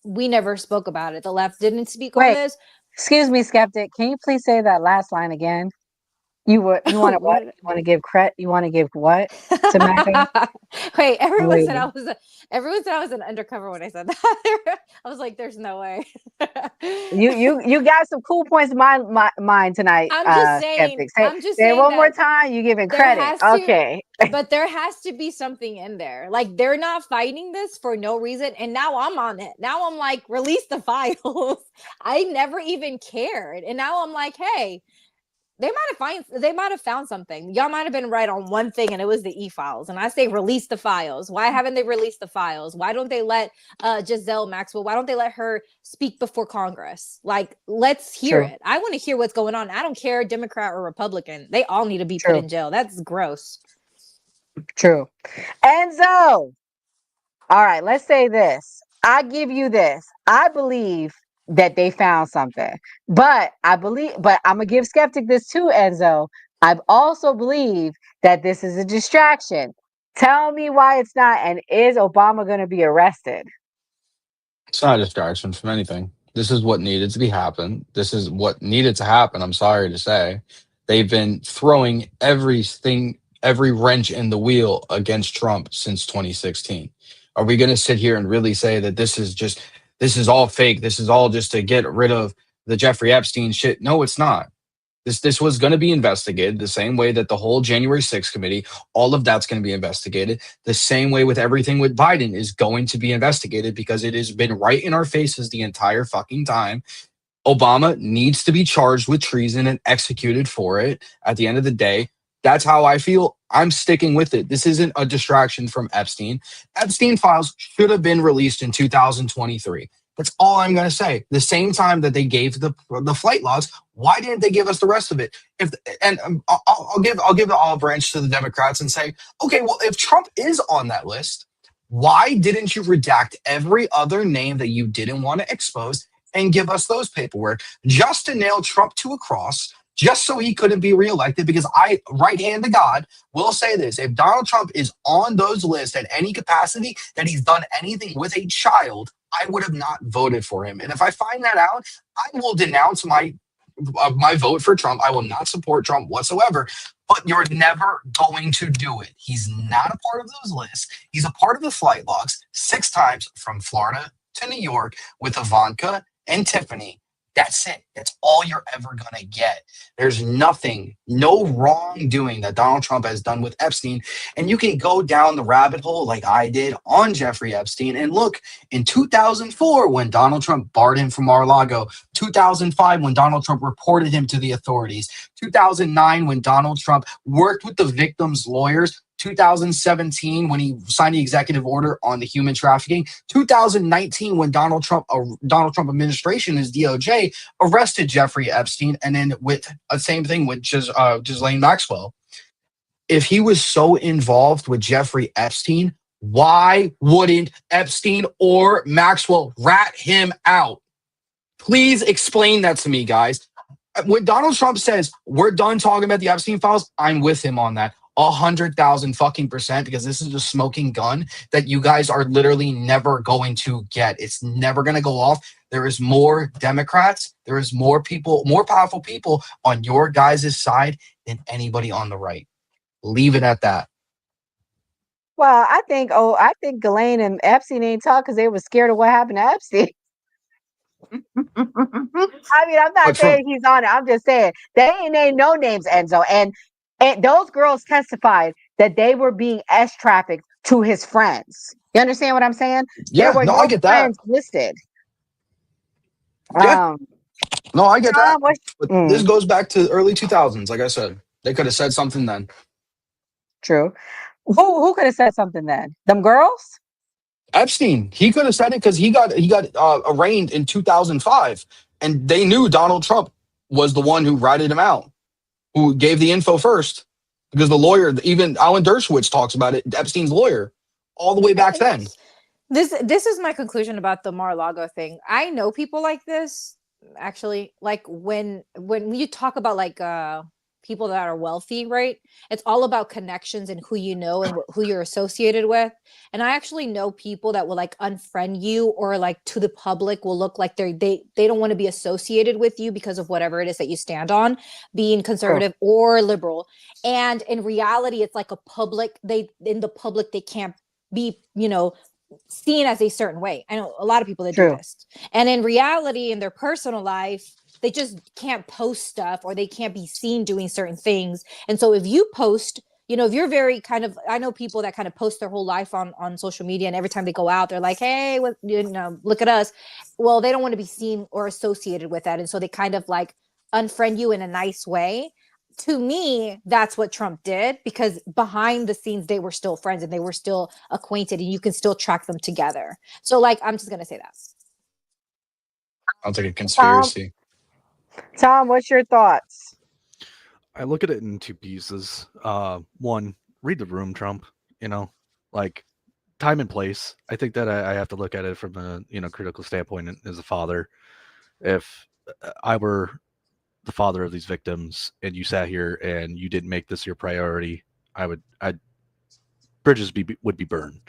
we never spoke about it. The left didn't speak on this. Excuse me, Skeptic. Can you please say that last line again? You want to what? You want to give credit? You want to give what to MAGA? Wait, everyone said I was an undercover when I said that. I was like, "There's no way." you got some cool points in my mind tonight. I'm just saying. Say it one more time. You giving credit? Okay. But there has to be something in there. Like they're not fighting this for no reason, and now I'm on it. Now I'm like, release the files. I never even cared, and now I'm like, hey. They might have found something. Y'all might have been right on one thing, and it was the e-files. And I say release the files. Why haven't they released the files? Why don't they let Giselle Maxwell? Why don't they let her speak before Congress? Like, let's hear it. I want to hear what's going on. I don't care, Democrat or Republican. They all need to be put in jail. That's gross. True. Enzo. All right, let's say this. I give you this. I believe that they found something, but I'm gonna give Skeptic this too, Enzo. I also believe that this is a distraction. Tell me why it's not, and is Obama going to be arrested? It's not a distraction from anything. This is what needed to be happen. This is what needed to happen. I'm sorry to say. They've been throwing everything, every wrench in the wheel against Trump since 2016. Are we going to sit here and really say that this is all fake? This is all just to get rid of the Jeffrey Epstein shit? No, it's not. This was going to be investigated the same way that the whole January 6th committee, all of that's going to be investigated. The same way with everything with Biden is going to be investigated, because it has been right in our faces the entire fucking time. Obama needs to be charged with treason and executed for it. At the end of the day, that's how I feel. I'm sticking with it. This isn't a distraction from Epstein. Epstein files should have been released in 2023. That's all I'm going to say. The same time that they gave the flight logs, why didn't they give us the rest of it? I'll give the olive branch to the Democrats and say, okay, well, if Trump is on that list, why didn't you redact every other name that you didn't want to expose and give us those paperwork just to nail Trump to a cross, just so he couldn't be reelected? Because I, right hand to God, will say this: if Donald Trump is on those lists at any capacity that he's done anything with a child, I would have not voted for him. And if I find that out, I will denounce my vote for Trump. I will not support Trump whatsoever. But you're never going to do it. He's not a part of those lists. He's a part of the flight logs 6 times from Florida to New York with Ivanka and Tiffany. That's it. That's all you're ever going to get. There's nothing, no wrongdoing that Donald Trump has done with Epstein. And you can go down the rabbit hole like I did on Jeffrey Epstein and look in 2004 when Donald Trump barred him from Mar-a-Lago, 2005 when Donald Trump reported him to the authorities, 2009 when Donald Trump worked with the victims' lawyers, 2017 when he signed the executive order on the human trafficking, 2019 when Donald Trump administration, his DOJ, arrested Jeffrey Epstein, and then with the same thing with Ghislaine Maxwell. If he was so involved with Jeffrey Epstein, why wouldn't Epstein or Maxwell rat him out? Please explain that to me, guys. When Donald Trump says we're done talking about the Epstein files, I'm with him on that. 100,000% because this is a smoking gun that you guys are literally never going to get. It's never going to go off. There is more Democrats. There is more people, more powerful people on your guys' side than anybody on the right. Leave it at that. Well, I think Ghislaine and Epstein ain't talk because they were scared of what happened to Epstein. I mean, I'm not saying he's on it. I'm just saying they ain't named no names, Enzo. And those girls testified that they were being trafficked to his friends. You understand what I'm saying? Yeah, there were no, I get that. friends listed. Yeah. No, I get that. But this Mm. goes back to early 2000s. Like I said, they could have said something then. True. Who could have said something then? Them girls? Epstein. He could have said it because he got arraigned in 2005, and they knew Donald Trump was the one who ratted him out, who gave the info first, because the lawyer, even Alan Dershowitz talks about it, Epstein's lawyer, all the way back then. This is my conclusion about the Mar-a-Lago thing. I know people like this, actually. Like when you talk about like people that are wealthy, right? It's all about connections and who you know and who you're associated with. And I actually know people that will like unfriend you, or like to the public will look like they don't want to be associated with you because of whatever it is that you stand on, being conservative or liberal. And in reality, it's like in the public they can't be, seen as a certain way. I know a lot of people that do this. And in reality, in their personal life, they just can't post stuff, or they can't be seen doing certain things. And so if you post, if you're very I know people that kind of post their whole life on social media, and every time they go out, they're like, hey, look at us. Well, they don't want to be seen or associated with that. And so they kind of like unfriend you in a nice way. To me, that's what Trump did, because behind the scenes, they were still friends and they were still acquainted, and you can still track them together. So like, I'm just going to say that. Sounds like a conspiracy. Tom, what's your thoughts? I look at it in 2 pieces. One, read the room, Trump. Like time and place. I think that I have to look at it from a critical standpoint as a father. If I were the father of these victims and you sat here and you didn't make this your priority, bridges would be burned.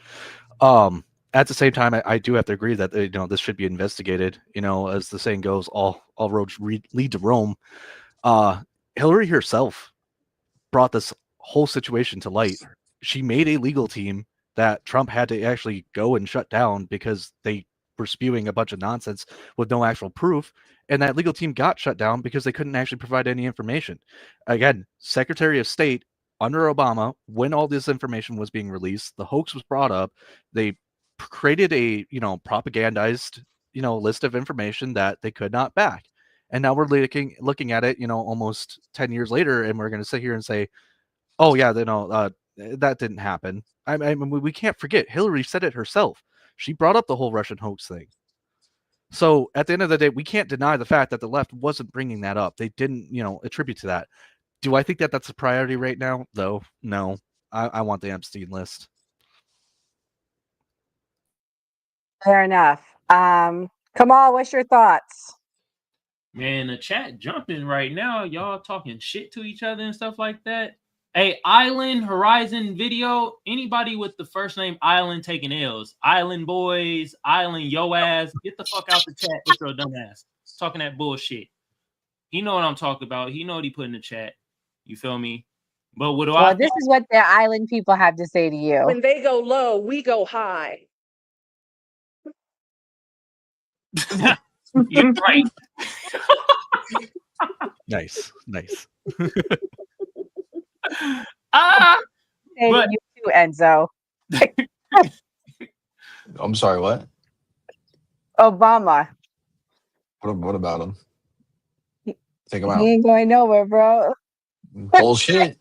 At the same time, I do have to agree that this should be investigated. As the saying goes, all roads lead to Rome. Hillary herself brought this whole situation to light. She made a legal team that Trump had to actually go and shut down because they were spewing a bunch of nonsense with no actual proof. And that legal team got shut down because they couldn't actually provide any information. Again, Secretary of State under Obama, when all this information was being released, the hoax was brought up. They created a propagandized list of information that they could not back. And now we're looking at it almost 10 years later, and we're going to sit here and say, oh yeah, that didn't happen. I mean, we can't forget, Hillary said it herself. She brought up the whole Russian hoax thing. So at the end of the day, we can't deny the fact that the left wasn't bringing that up. They didn't, attribute to that. Do I think that that's a priority right now, though? No. I want the Epstein list. Fair enough. Kamal, what's your thoughts? Man, the chat jumping right now. Y'all talking shit to each other and stuff like that. Hey, Island Horizon Video. Anybody with the first name Island taking L's. Island Boys, Island Yo ass. Get the fuck out the chat with your dumb ass. Talking that bullshit. He know what I'm talking about. He know what he put in the chat. You feel me? But what do I? Well, this is what the island people have to say to you. When they go low, we go high. You're right. Nice. But you too, Enzo. I'm sorry, what? Obama. What about him? Take him out. He ain't going nowhere, bro. Bullshit.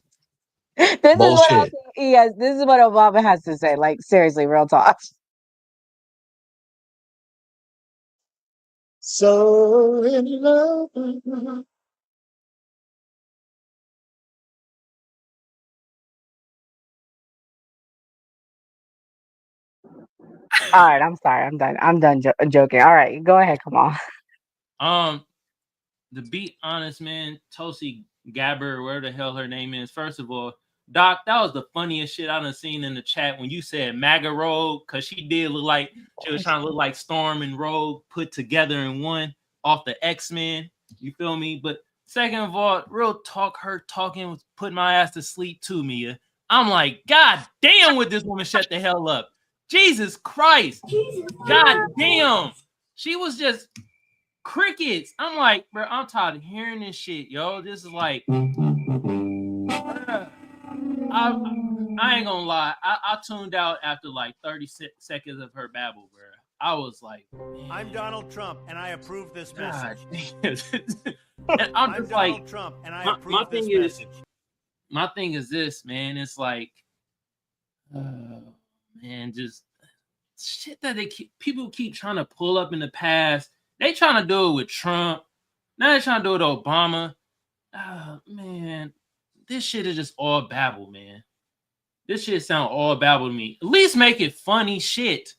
This Bullshit. this is what Obama has to say. Like, seriously, real talk. So in love. All right, I'm sorry. I'm done. I'm done joking. All right, go ahead, Kamal. To be honest, man, Tulsi Gabbard, where the hell her name is. First of all, Doc, that was the funniest shit I done seen in the chat when you said MAGA Rogue, because she did look like she was trying to look like Storm and Rogue put together in one off the X-Men. You feel me? But second of all, real talk, her talking was putting my ass to sleep too, Mia. I'm like, God damn, would this woman shut the hell up? Jesus Christ. God damn. She was just crickets. I'm like, bro, I'm tired of hearing this shit, yo. This is like, I ain't gonna lie. I tuned out after like 30 seconds of her babble, bro. I was like, man. I'm Donald Trump, and I approve this God message. And I'm just Donald like, Trump, and I my approve this thing is, message. my thing is this, man. It's like, man, just shit that people keep trying to pull up in the past. They trying to do it with Trump. Now they're trying to do it with Obama. Man, this shit is just all babble, man. This shit sound all babble to me. At least make it funny shit.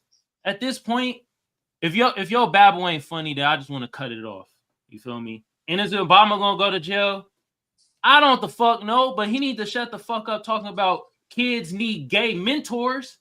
At this point, if your babble ain't funny, then I just want to cut it off. You feel me? And is Obama gonna go to jail? I don't the fuck know, but he need to shut the fuck up talking about kids need gay mentors.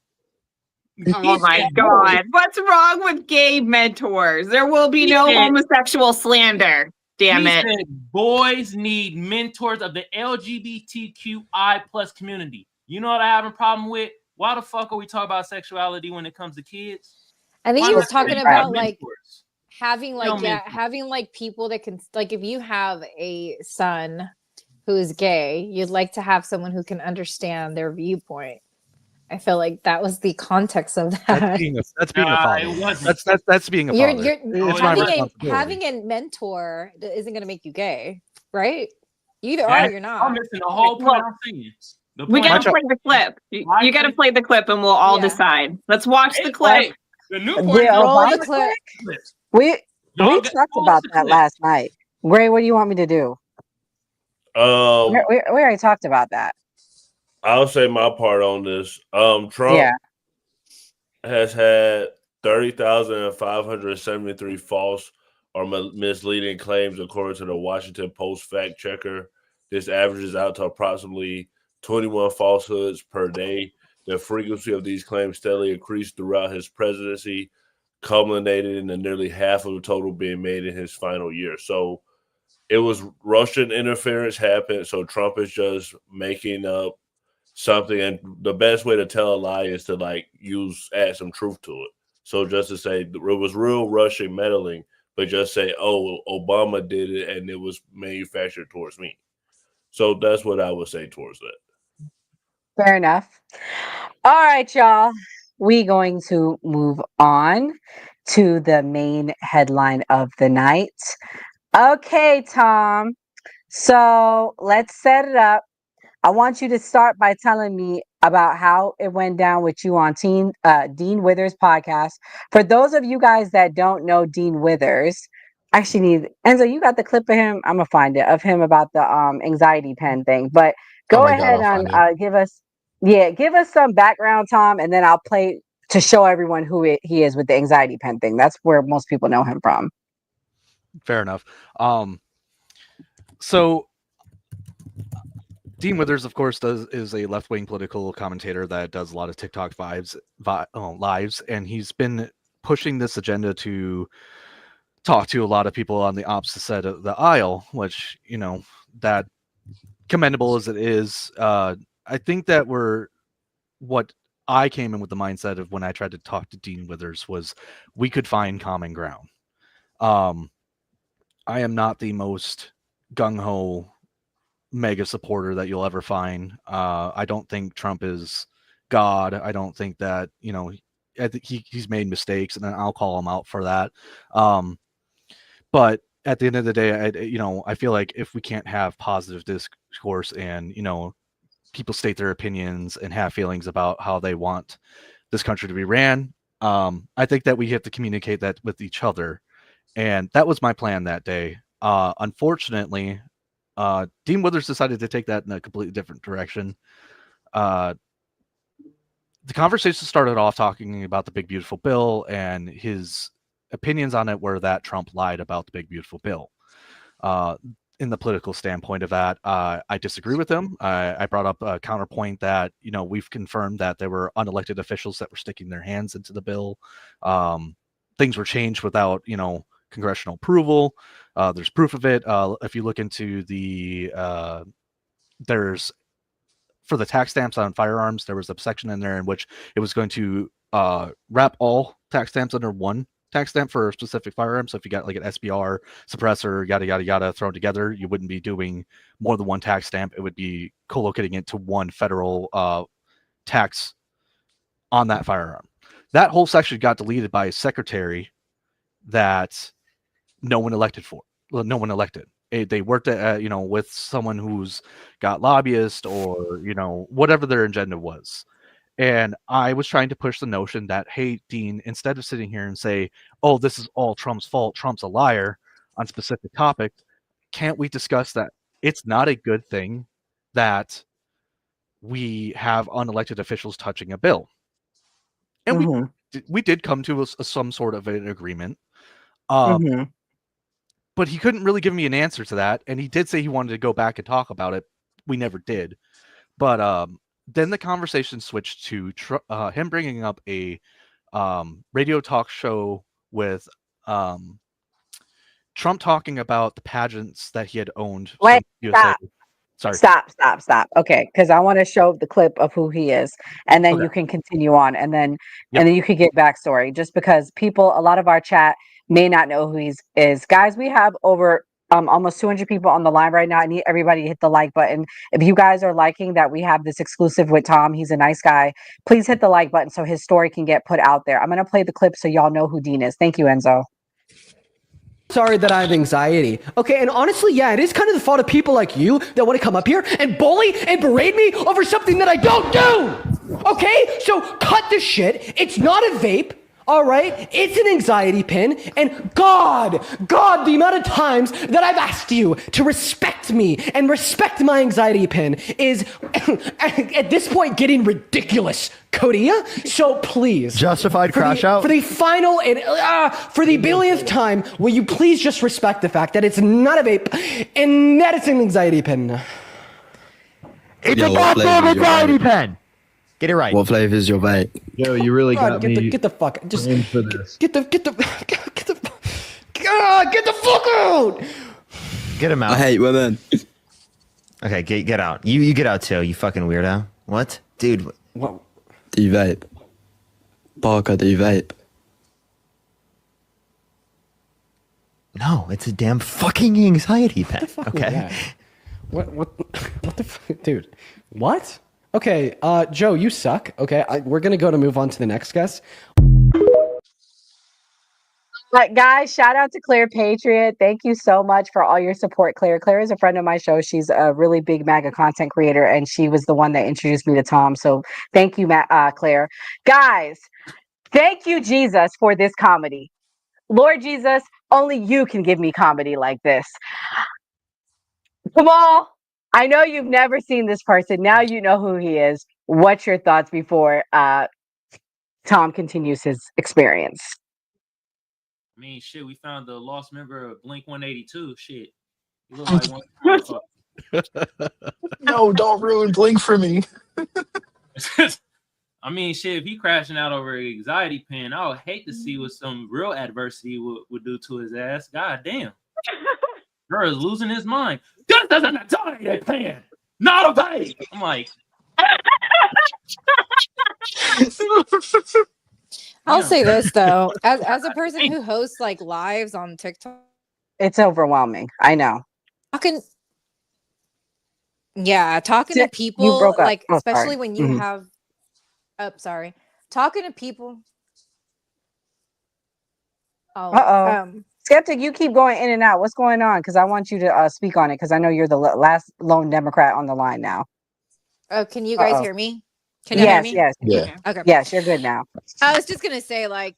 Oh my God. What's wrong with gay mentors? There will be no homosexual slander. Damn it. Said boys need mentors of the LGBTQI plus community. You know what I have a problem with? Why the fuck are we talking about sexuality when it comes to kids? I think he was talking about like mentors? having like people that can, like, if you have a son who is gay, you'd like to have someone who can understand their viewpoint. I feel like that was the context of that. That's being a father. That's being a father. It's my responsibility. Having a mentor isn't going to make you gay, right? You either are or you're not. I'm missing the whole point I'm saying. We got to play the clip. You got to play the clip and we'll all decide. Let's watch the clip. The new Roll the clip. We talked about that last night. Gray, what do you want me to do? We already talked about that. I'll say my part on this. Trump has had 30,573 false or misleading claims, according to the Washington Post fact checker. This averages out to approximately 21 falsehoods per day. The frequency of these claims steadily increased throughout his presidency, culminated in the nearly half of the total being made in his final year. So it was Russian interference happened. So Trump is just making up something, and the best way to tell a lie is to add some truth to it. So just to say it was real Russian meddling, but just say, oh, Obama did it and it was manufactured towards me. So that's what I would say towards that. Fair enough. All right, y'all. We're going to move on to the main headline of the night. Okay, Tom. So let's set it up. I want you to start by telling me about how it went down with you on Dean Withers' podcast. For those of you guys that don't know Dean Withers, actually, Enzo, you got the clip of him? I'm gonna find it, of him about the anxiety pen thing. But Oh go my God, ahead I'll and find it. give us some background, Tom, and then I'll play to show everyone who he is with the anxiety pen thing. That's where most people know him from. Fair enough. So Dean Withers, of course, is a left-wing political commentator that does a lot of TikTok lives, and he's been pushing this agenda to talk to a lot of people on the opposite side of the aisle, which, you know, that commendable as it is, I think that what I came in with the mindset of when I tried to talk to Dean Withers was we could find common ground. I am not the most gung-ho mega supporter that you'll ever find. I don't think Trump is God. I don't think that, you know, I think he's made mistakes, and then I'll call him out for that. But at the end of the day, I feel like if we can't have positive discourse and, you know, people state their opinions and have feelings about how they want this country to be ran, I think that we have to communicate that with each other. And that was my plan that day. Unfortunately, Dean Withers decided to take that in a completely different direction. The conversation started off talking about the Big Beautiful Bill, and his opinions on it were that Trump lied about the Big Beautiful Bill. In the political standpoint of that, I disagree with him. I brought up a counterpoint that, you know, we've confirmed that there were unelected officials that were sticking their hands into the bill. Things were changed without, you know, congressional approval. There's proof of it. If you look into there's for the tax stamps on firearms, there was a section in there in which it was going to wrap all tax stamps under one tax stamp for a specific firearm. So if you got like an SBR suppressor, yada yada yada, thrown together, you wouldn't be doing more than one tax stamp. It would be co-locating it to one federal tax on that firearm. That whole section got deleted by a secretary that no one elected. They worked at, you know, with someone who's got lobbyists or, you know, whatever their agenda was. And I was trying to push the notion that, hey, Dean, instead of sitting here and say, oh, this is all Trump's fault, Trump's a liar on specific topics, can't we discuss that it's not a good thing that we have unelected officials touching a bill? And we did come to some sort of an agreement. But he couldn't really give me an answer to that. And he did say he wanted to go back and talk about it. We never did. But then the conversation switched to him bringing up a radio talk show with Trump talking about the pageants that he had owned. Wait, USA. Sorry. Stop. Okay, because I want to show the clip of who he is, and then you can continue on, and then you can get backstory. Just because a lot of our chat may not know who he is. Guys, we have over almost 200 people on the line right now. I need everybody to hit the like button. If you guys are liking that we have this exclusive with Tom, he's a nice guy. Please hit the like button so his story can get put out there. I'm going to play the clip so y'all know who Dean is. Thank you, Enzo. Sorry that I have anxiety. Okay, and honestly, yeah, it is kind of the fault of people like you that want to come up here and bully and berate me over something that I don't do. Okay, so cut the shit. It's not a vape. All right, it's an anxiety pin, and God, the amount of times that I've asked you to respect me and respect my anxiety pin is, at this point, getting ridiculous, Kodia. So please, justified crash out for the final and for the billionth time. Will you please just respect the fact that it's not a vape and that it's an anxiety pin? It's a goddamn anxiety pen. Get it right. What flavor is your vape? Yo, you really got me. Get the fuck. Just for this. Get the fuck out. Get him out. I hate women. Okay, get out. You get out too. You fucking weirdo. What, dude? What? Do you vape? Parker, do you vape? No, it's a damn fucking anxiety pen. Okay. What the fuck, dude? What? Okay, Joe, you suck. Okay, we're gonna move on to the next guest. But guys, shout out to Claire Patriot. Thank you so much for all your support, Claire. Claire is a friend of my show. She's a really big MAGA content creator, and she was the one that introduced me to Tom. So thank you, Claire. Guys, thank you, Jesus, for this comedy. Lord Jesus, only you can give me comedy like this. Kamal, I know you've never seen this person. Now you know who he is. What's your thoughts before Tom continues his experience? I mean, shit, we found the lost member of Blink 182. Shit. He looked like one. No, don't ruin Blink for me. I mean, shit, if he crashing out over an anxiety pen, I would hate to see what some real adversity would do to his ass. God damn. Bro is losing his mind. This is an anxiety pen, not a vape. I'm like, I'll say this though, as a person who hosts like lives on TikTok, it's overwhelming. I know. Talking to people, You broke up. like Oh, especially sorry. when you have, sorry, talking to people. Skeptic, you keep going in and out. What's going on? Because I want you to speak on it, because I know you're the last lone Democrat on the line now. Oh, can you guys hear me? Can you hear me? Yes. Yeah. Okay. Yes, you're good now. I was just gonna say, like,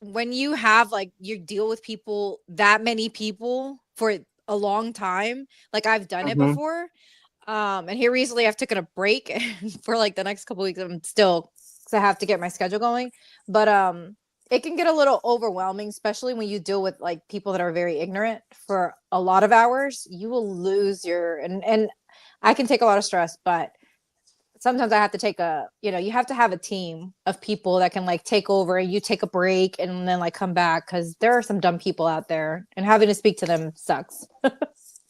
when you have you deal with people, that many people for a long time, like I've done it before. And here recently I've taken a break for like the next couple weeks. I'm still, because I have to get my schedule going. But it can get a little overwhelming, especially when you deal with like people that are very ignorant for a lot of hours. You will lose and I can take a lot of stress, but sometimes I have to take you have to have a team of people that can like take over, and you take a break and then like come back, because there are some dumb people out there and having to speak to them sucks.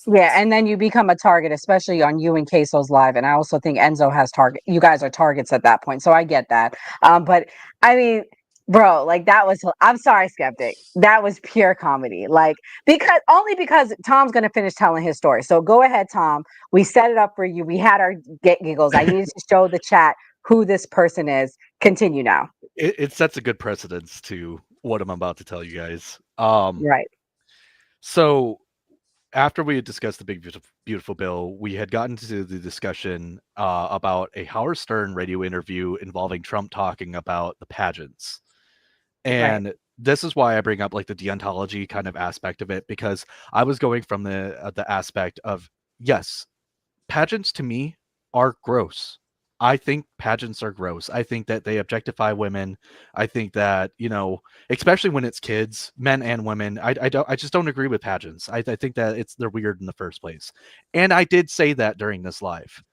Yeah, and then you become a target, especially on you and Queso's live. And I also think Enzo has target. You guys are targets at that point, so I get that. But I mean, bro, like that was. I'm sorry, Skeptic. That was pure comedy. Like because Tom's gonna finish telling his story. So go ahead, Tom. We set it up for you. We had our giggles. I needed to show the chat who this person is. Continue now. It sets a good precedence to what I'm about to tell you guys. Right. So after we had discussed the big beautiful bill, we had gotten to the discussion about a Howard Stern radio interview involving Trump talking about the pageants. And this is why I bring up like the deontology kind of aspect of it, because I was going from the aspect of, yes, pageants to me are gross. I think pageants are gross. I think that they objectify women. I think that, especially when it's kids, men and women, I just don't agree with pageants. I think that they're weird in the first place. And I did say that during this live.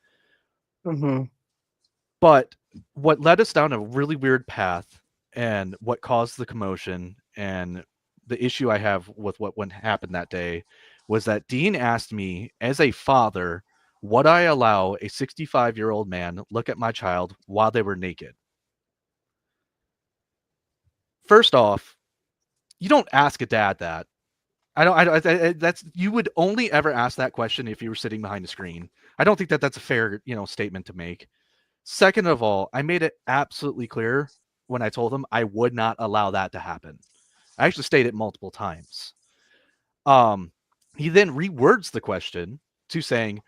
But what led us down a really weird path, and what caused the commotion and the issue I have with what happened that day, was that Dean asked me as a father, would I allow a 65-year-old man look at my child while they were naked? First off, you don't ask a dad that. That's, you would only ever ask that question if you were sitting behind a screen. I don't think that that's a fair, statement to make. Second of all, I made it absolutely clear when I told him I would not allow that to happen. I actually stated it multiple times. He then rewords the question to saying,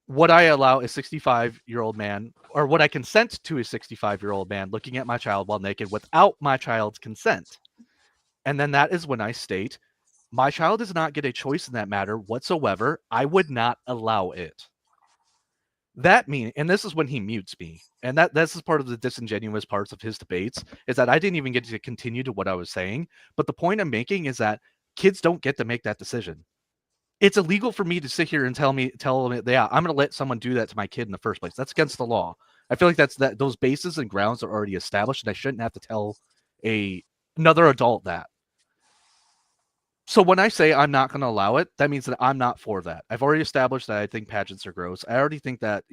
would I allow a 65-year-old man, or would I consent to a 65-year-old man looking at my child while naked without my child's consent? And then that is when I state, my child does not get a choice in that matter whatsoever. I would not allow it. And this is when he mutes me. And this is part of the disingenuous parts of his debates, is that I didn't even get to continue to what I was saying. But the point I'm making is that kids don't get to make that decision. It's illegal for me to sit here and tell them, yeah, I'm going to let someone do that to my kid in the first place. That's against the law. I feel like those bases and grounds are already established, and I shouldn't have to tell another adult that. So when I say I'm not going to allow it, that means that I'm not for that. I've already established that I think pageants are gross. I already think that,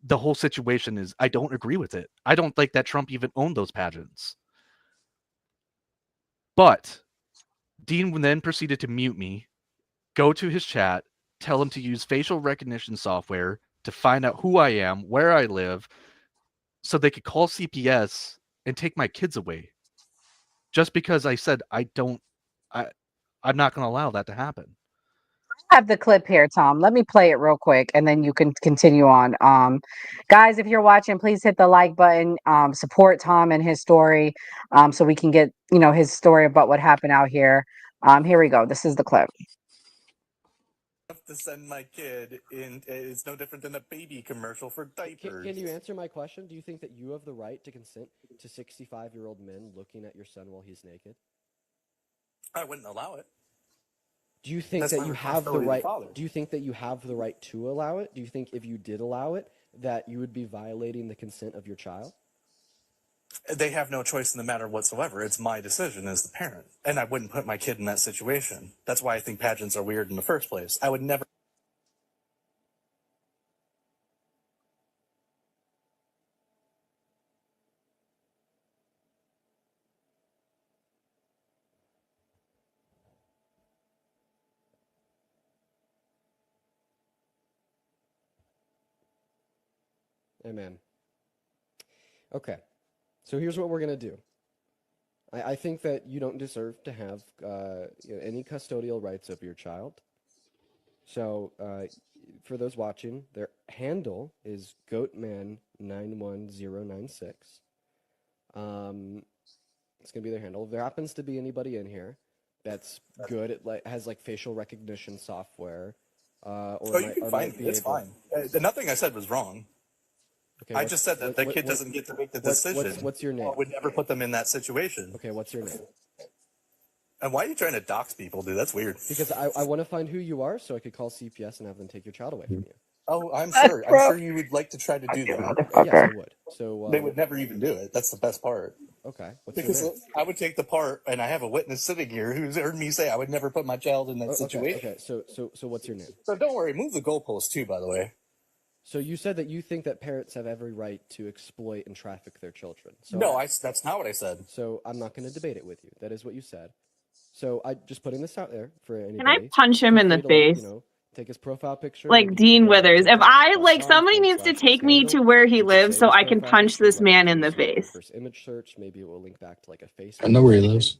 the whole situation is, I don't agree with it. I don't think that Trump even owned those pageants. But Dean then proceeded to mute me, go to his chat, tell him to use facial recognition software to find out who I am, where I live, so they could call CPS and take my kids away. just because I said I'm not going to allow that to happen. I have the clip here, Tom. Let me play it real quick and then you can continue on. Guys, if you're watching, please hit the like button. Support Tom and his story so we can get, his story about what happened out here. Here we go. This is the clip. To send my kid in is no different than a baby commercial for diapers. Can you answer my question? Do you think that you have the right to consent to 65-year-old men looking at your son while he's naked? I wouldn't allow it. Do you think That's that my you have the responsibility as a right? father. Do you think that you have the right to allow it? Do you think if you did allow it, that you would be violating the consent of your child? They have no choice in the matter whatsoever. It's my decision as the parent, and I wouldn't put my kid in that situation. That's why I think pageants are weird in the first place. I would never. Amen. Okay, so here's what we're gonna do. I think that you don't deserve to have any custodial rights over your child. So for those watching, their handle is goatman91096. It's gonna be their handle. If there happens to be anybody in here that's good at has facial recognition software, You can find me. It's fine. Nothing I said was wrong. Okay, I just said that the kid doesn't get to make the decision. What's your name? I would never put them in that situation. Okay, what's your name? And why are you trying to dox people, dude? That's weird. Because I want to find who you are so I could call CPS and have them take your child away from you. Oh, I'm sure you would like to try to do that. Yes, I would. So they would never even do it. That's the best part. Okay. Because I would take the part, and I have a witness sitting here who's heard me say I would never put my child in that situation. Okay. So what's your name? So don't worry. Move the goalpost too, by the way. So you said that you think that parents have every right to exploit and traffic their children. So no, that's not what I said. So I'm not going to debate it with you. That is what you said. So I just putting this out there for anybody. Can I punch him in the face? Take his profile picture. Like Dean Withers. If somebody needs to take me to where he lives so I can punch this man in the face. First image search. Maybe it will link back to a face. I know where he lives.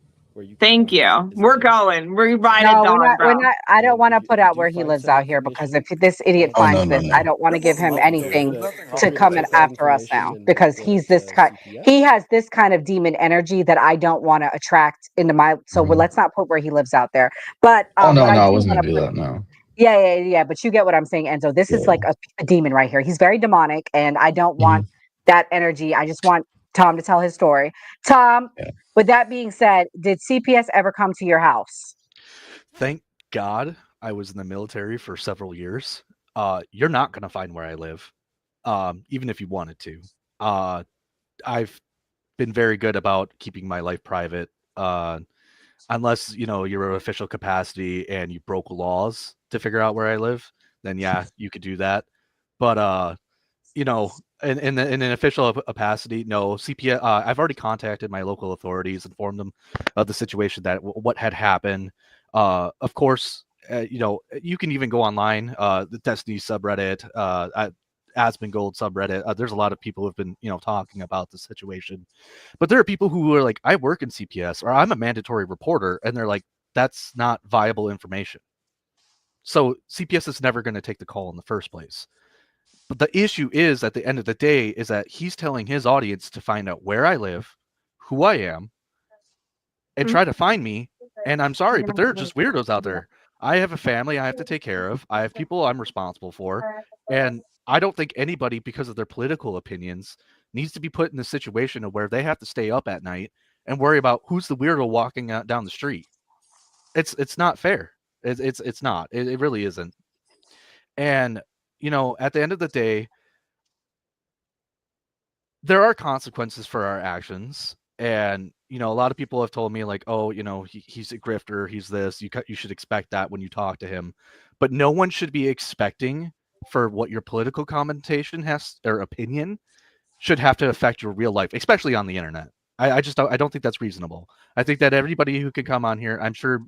Thank you. We're going. We're riding dog, bro. I don't want to put out where he lives out here because if this idiot finds this, I don't want to give him anything to come in after us now because he has this kind of demon energy that I don't want to attract into my. So let's not put where he lives out there. But I wasn't gonna do that. No. Yeah. But you get what I'm saying, Enzo. This is like a demon right here. He's very demonic, and I don't want that energy. I just want Tom to tell his story. Tom, with that being said, did CPS ever come to your house? Thank God I was in the military for several years. You're not going to find where I live, even if you wanted to. I've been very good about keeping my life private, unless, you're an official capacity and you broke laws to figure out where I live, then yeah, you could do that. But, in an official capacity, no. CPS. I've already contacted my local authorities, informed them of the situation, that what had happened. Of course, you can even go online, the Destiny subreddit, Asmongold subreddit. There's a lot of people who've been, talking about the situation. But there are people who are like, I work in CPS, or I'm a mandatory reporter, and they're like, that's not viable information. So CPS is never going to take the call in the first place. But the issue is, at the end of the day, is that he's telling his audience to find out where I live, who I am, and try to find me. And I'm sorry, but there are just weirdos out there. I have a family I have to take care of. I have people I'm responsible for. And I don't think anybody, because of their political opinions, needs to be put in a situation where they have to stay up at night and worry about who's the weirdo walking down the street. It's not fair. It's not. It really isn't. And at the end of the day, there are consequences for our actions. And, a lot of people have told me like, oh, he's a grifter. He's this. You should expect that when you talk to him. But no one should be expecting for what your political commentation or opinion should have to affect your real life, especially on the internet. I don't think that's reasonable. I think that everybody who can come on here, I'm sure,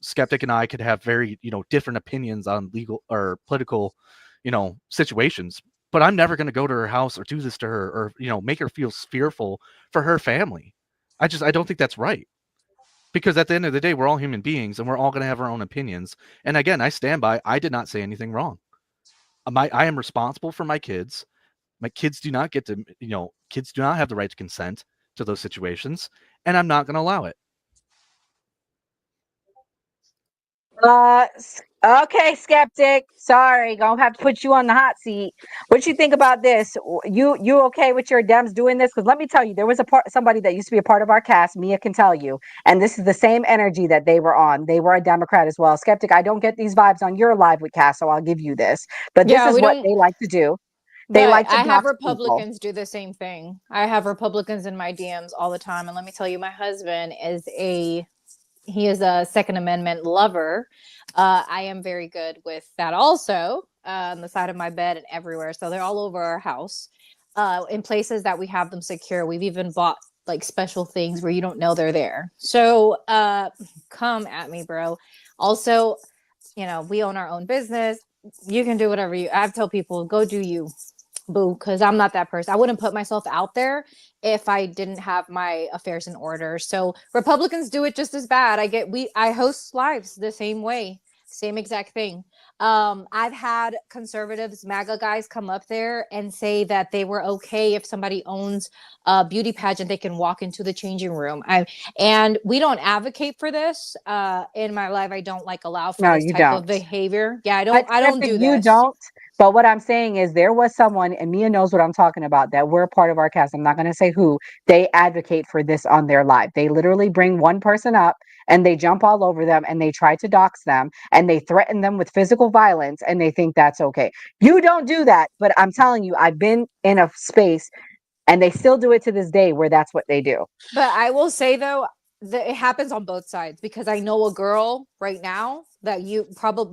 Skeptic and I could have very, different opinions on legal or political, situations, but I'm never going to go to her house or do this to her or, make her feel fearful for her family. I don't think that's right. Because at the end of the day, we're all human beings and we're all going to have our own opinions. And again, I stand by, I did not say anything wrong. I am responsible for my kids. My kids do not get to, kids do not have the right to consent to those situations, and I'm not going to allow it. Okay, skeptic. Sorry, gonna have to put you on the hot seat. What you think about this? You okay with your Dems doing this? Because let me tell you, there was somebody that used to be a part of our cast. Mia can tell you, and this is the same energy that they were on. They were a Democrat as well. Skeptic, I don't get these vibes on your live with Cass, so I'll give you this. But this Yeah, is we what don't. they like to do. They But like to I have dox people. Republicans do the same thing. I have Republicans in my DMs all the time, and let me tell you, my husband is a Second Amendment lover. I am very good with that also, on the side of my bed and everywhere. So they're all over our house, in places that we have them secure. We've even bought like special things where you don't know they're there. So come at me, bro. Also, we own our own business. You can do whatever I've told people, go do you, boo, because I'm not that person. I wouldn't put myself out there if I didn't have my affairs in order. So Republicans do it just as bad. I host lives the same way, same exact thing. I've had conservatives, MAGA guys come up there and say that they were okay if somebody owns a beauty pageant, they can walk into the changing room. And we don't advocate for this. In my life, I don't allow for No, this you type don't. of behavior. Yeah, I But don't Skeptic, do you this. don't. But what I'm saying is there was someone, and Mia knows what I'm talking about, that we're part of our cast. I'm not going to say who. They advocate for this on their live. They literally bring one person up and they jump all over them and they try to dox them and they threaten them with physical violence and they think that's okay. You don't do that. But I'm telling you, I've been in a space and they still do it to this day where that's what they do. But I will say though, that it happens on both sides, because I know a girl right now that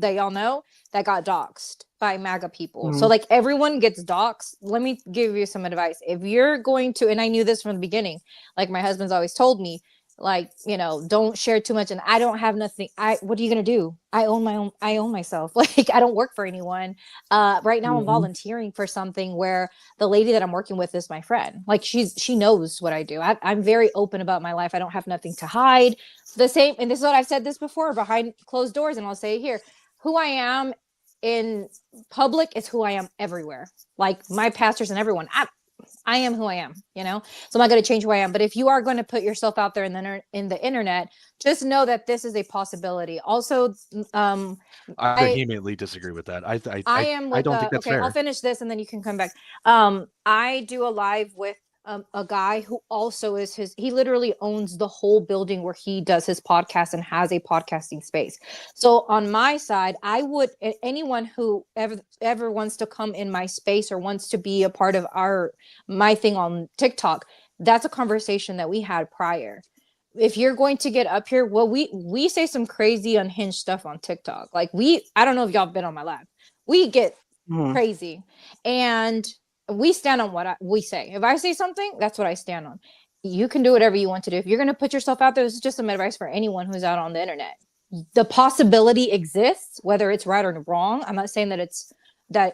they all know that got doxxed by MAGA people. So Mhm. everyone gets doxxed. Let me give you some advice. If you're going to, and I knew this from the beginning, my husband's always told me, don't share too much. And I don't have nothing. What are you going to do? I own myself. I don't work for anyone. Right now I'm Mhm. volunteering for something where the lady that I'm working with is my friend. She knows what I do. I'm very open about my life. I don't have nothing to hide. The same, and this is what I've said this before behind closed doors, and I'll say it here. Who I am in public is who I am everywhere. My pastors and everyone. I am who I am, So I'm not going to change who I am. But if you are going to put yourself out there in the internet, just know that this is a possibility. Also, I vehemently disagree with that. I am I with don't think that's okay, I'll fair. finish this and then you can come back. I do a live with a guy who also he literally owns the whole building where he does his podcast and has a podcasting space. So on my side, I would, anyone who ever wants to come in my space or wants to be a part of my thing on TikTok, that's a conversation that we had prior. If you're going to get up here, well, we say some crazy unhinged stuff on TikTok. I don't know if y'all been on my live. We get Mhm. crazy, and we stand on what we say. If I say something, that's what I stand on. You can do whatever you want to do. If you're going to put yourself out there, this is just some advice for anyone who's out on the internet. The possibility exists, whether it's right or wrong. I'm not saying that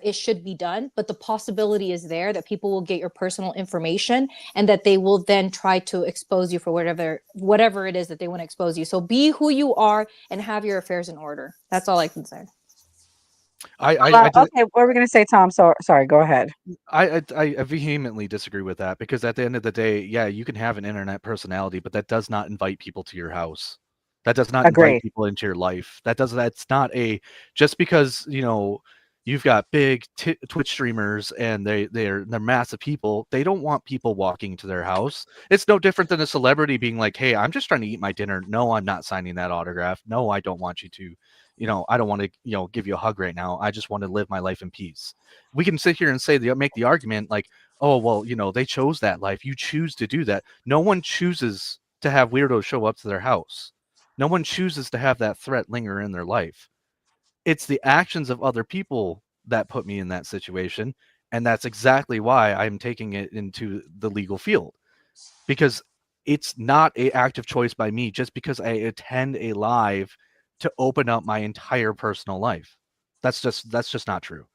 it should be done, but the possibility is there that people will get your personal information and that they will then try to expose you for whatever it is that they want to expose you. So be who you are and have your affairs in order. That's all I can say. Okay, what were we going to say, Tom? So sorry, go ahead. I vehemently disagree with that, because at the end of the day, yeah, you can have an internet personality, but that does not invite people to your house. That does not invite Agreed. people into your life. That's not just because, you've got big Twitch streamers and they're massive people. They don't want people walking to their house. It's no different than a celebrity being like, "Hey, I'm just trying to eat my dinner. No, I'm not signing that autograph. No, I don't want you to. I don't want to, give you a hug right now. I just want to live my life in peace." We can sit here and make the argument like, "Oh, well, they chose that life. You choose to do that." No one chooses to have weirdos show up to their house. No one chooses to have that threat linger in their life. It's the actions of other people that put me in that situation, and that's exactly why I'm taking it into the legal field, because it's not an active choice by me just because I attend a live to open up my entire personal life. That's just not true.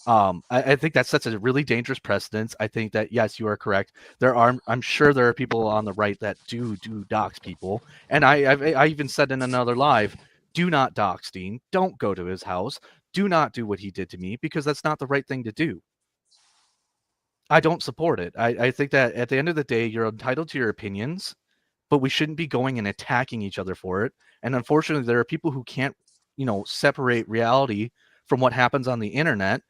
I think that sets a really dangerous precedence. I think that, yes, you are correct. I'm sure there are people on the right that do dox people. And I even said in another live, do not dox Dean. Don't go to his house. Do not do what he did to me, because that's not the right thing to do. I don't support it. I think that at the end of the day, you're entitled to your opinions, but we shouldn't be going and attacking each other for it. And unfortunately, there are people who can't, separate reality from what happens on the internet,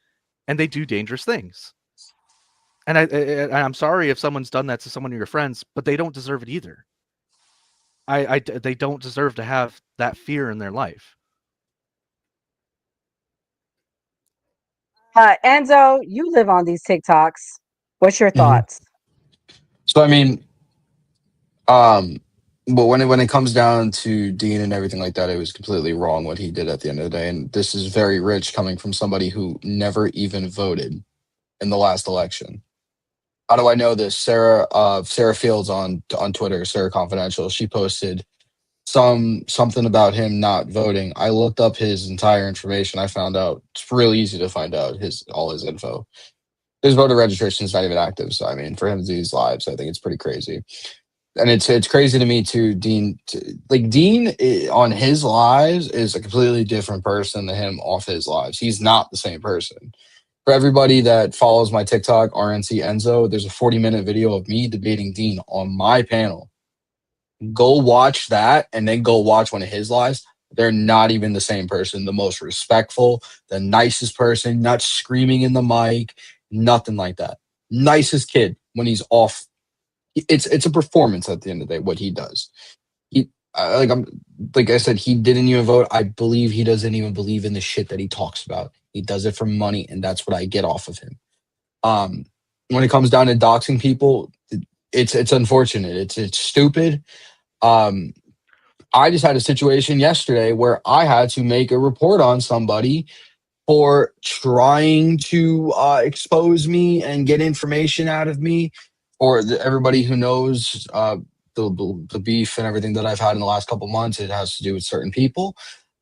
and they do dangerous things. And I'm sorry if someone's done that to someone of your friends, but they don't deserve it either. They don't deserve to have that fear in their life. Enzo, you live on these TikToks. What's your thoughts? So I mean, but when it comes down to Dean and everything like that, it was completely wrong what he did at the end of the day. And this is very rich coming from somebody who never even voted in the last election. How do I know this? Sarah Fields on Twitter, Sarah Confidential, she posted something about him not voting. I looked up his entire information. I found out it's really easy to find out all his info. His voter registration is not even active. So I mean, for him to do these lives, I think it's pretty crazy. And it's crazy to me too. Dean on his lives is a completely different person than him off his lives. He's not the same person. For everybody that follows my TikTok, RNC Enzo, there's a 40-minute video of me debating Dean on my panel. Go watch that and then go watch one of his lives. They're not even the same person. The most respectful, the nicest person, not screaming in the mic, nothing like that. Nicest kid when he's off. It's a performance at the end of the day, what he does. Like I said, he didn't even vote. I believe he doesn't even believe in the shit that he talks about. He does it for money, and that's what I get off of him. When it comes down to doxing people, it's unfortunate. It's stupid. I just had a situation yesterday where I had to make a report on somebody for trying to expose me and get information out of me. Or everybody who knows the beef and everything that I've had in the last couple months, it has to do with certain people.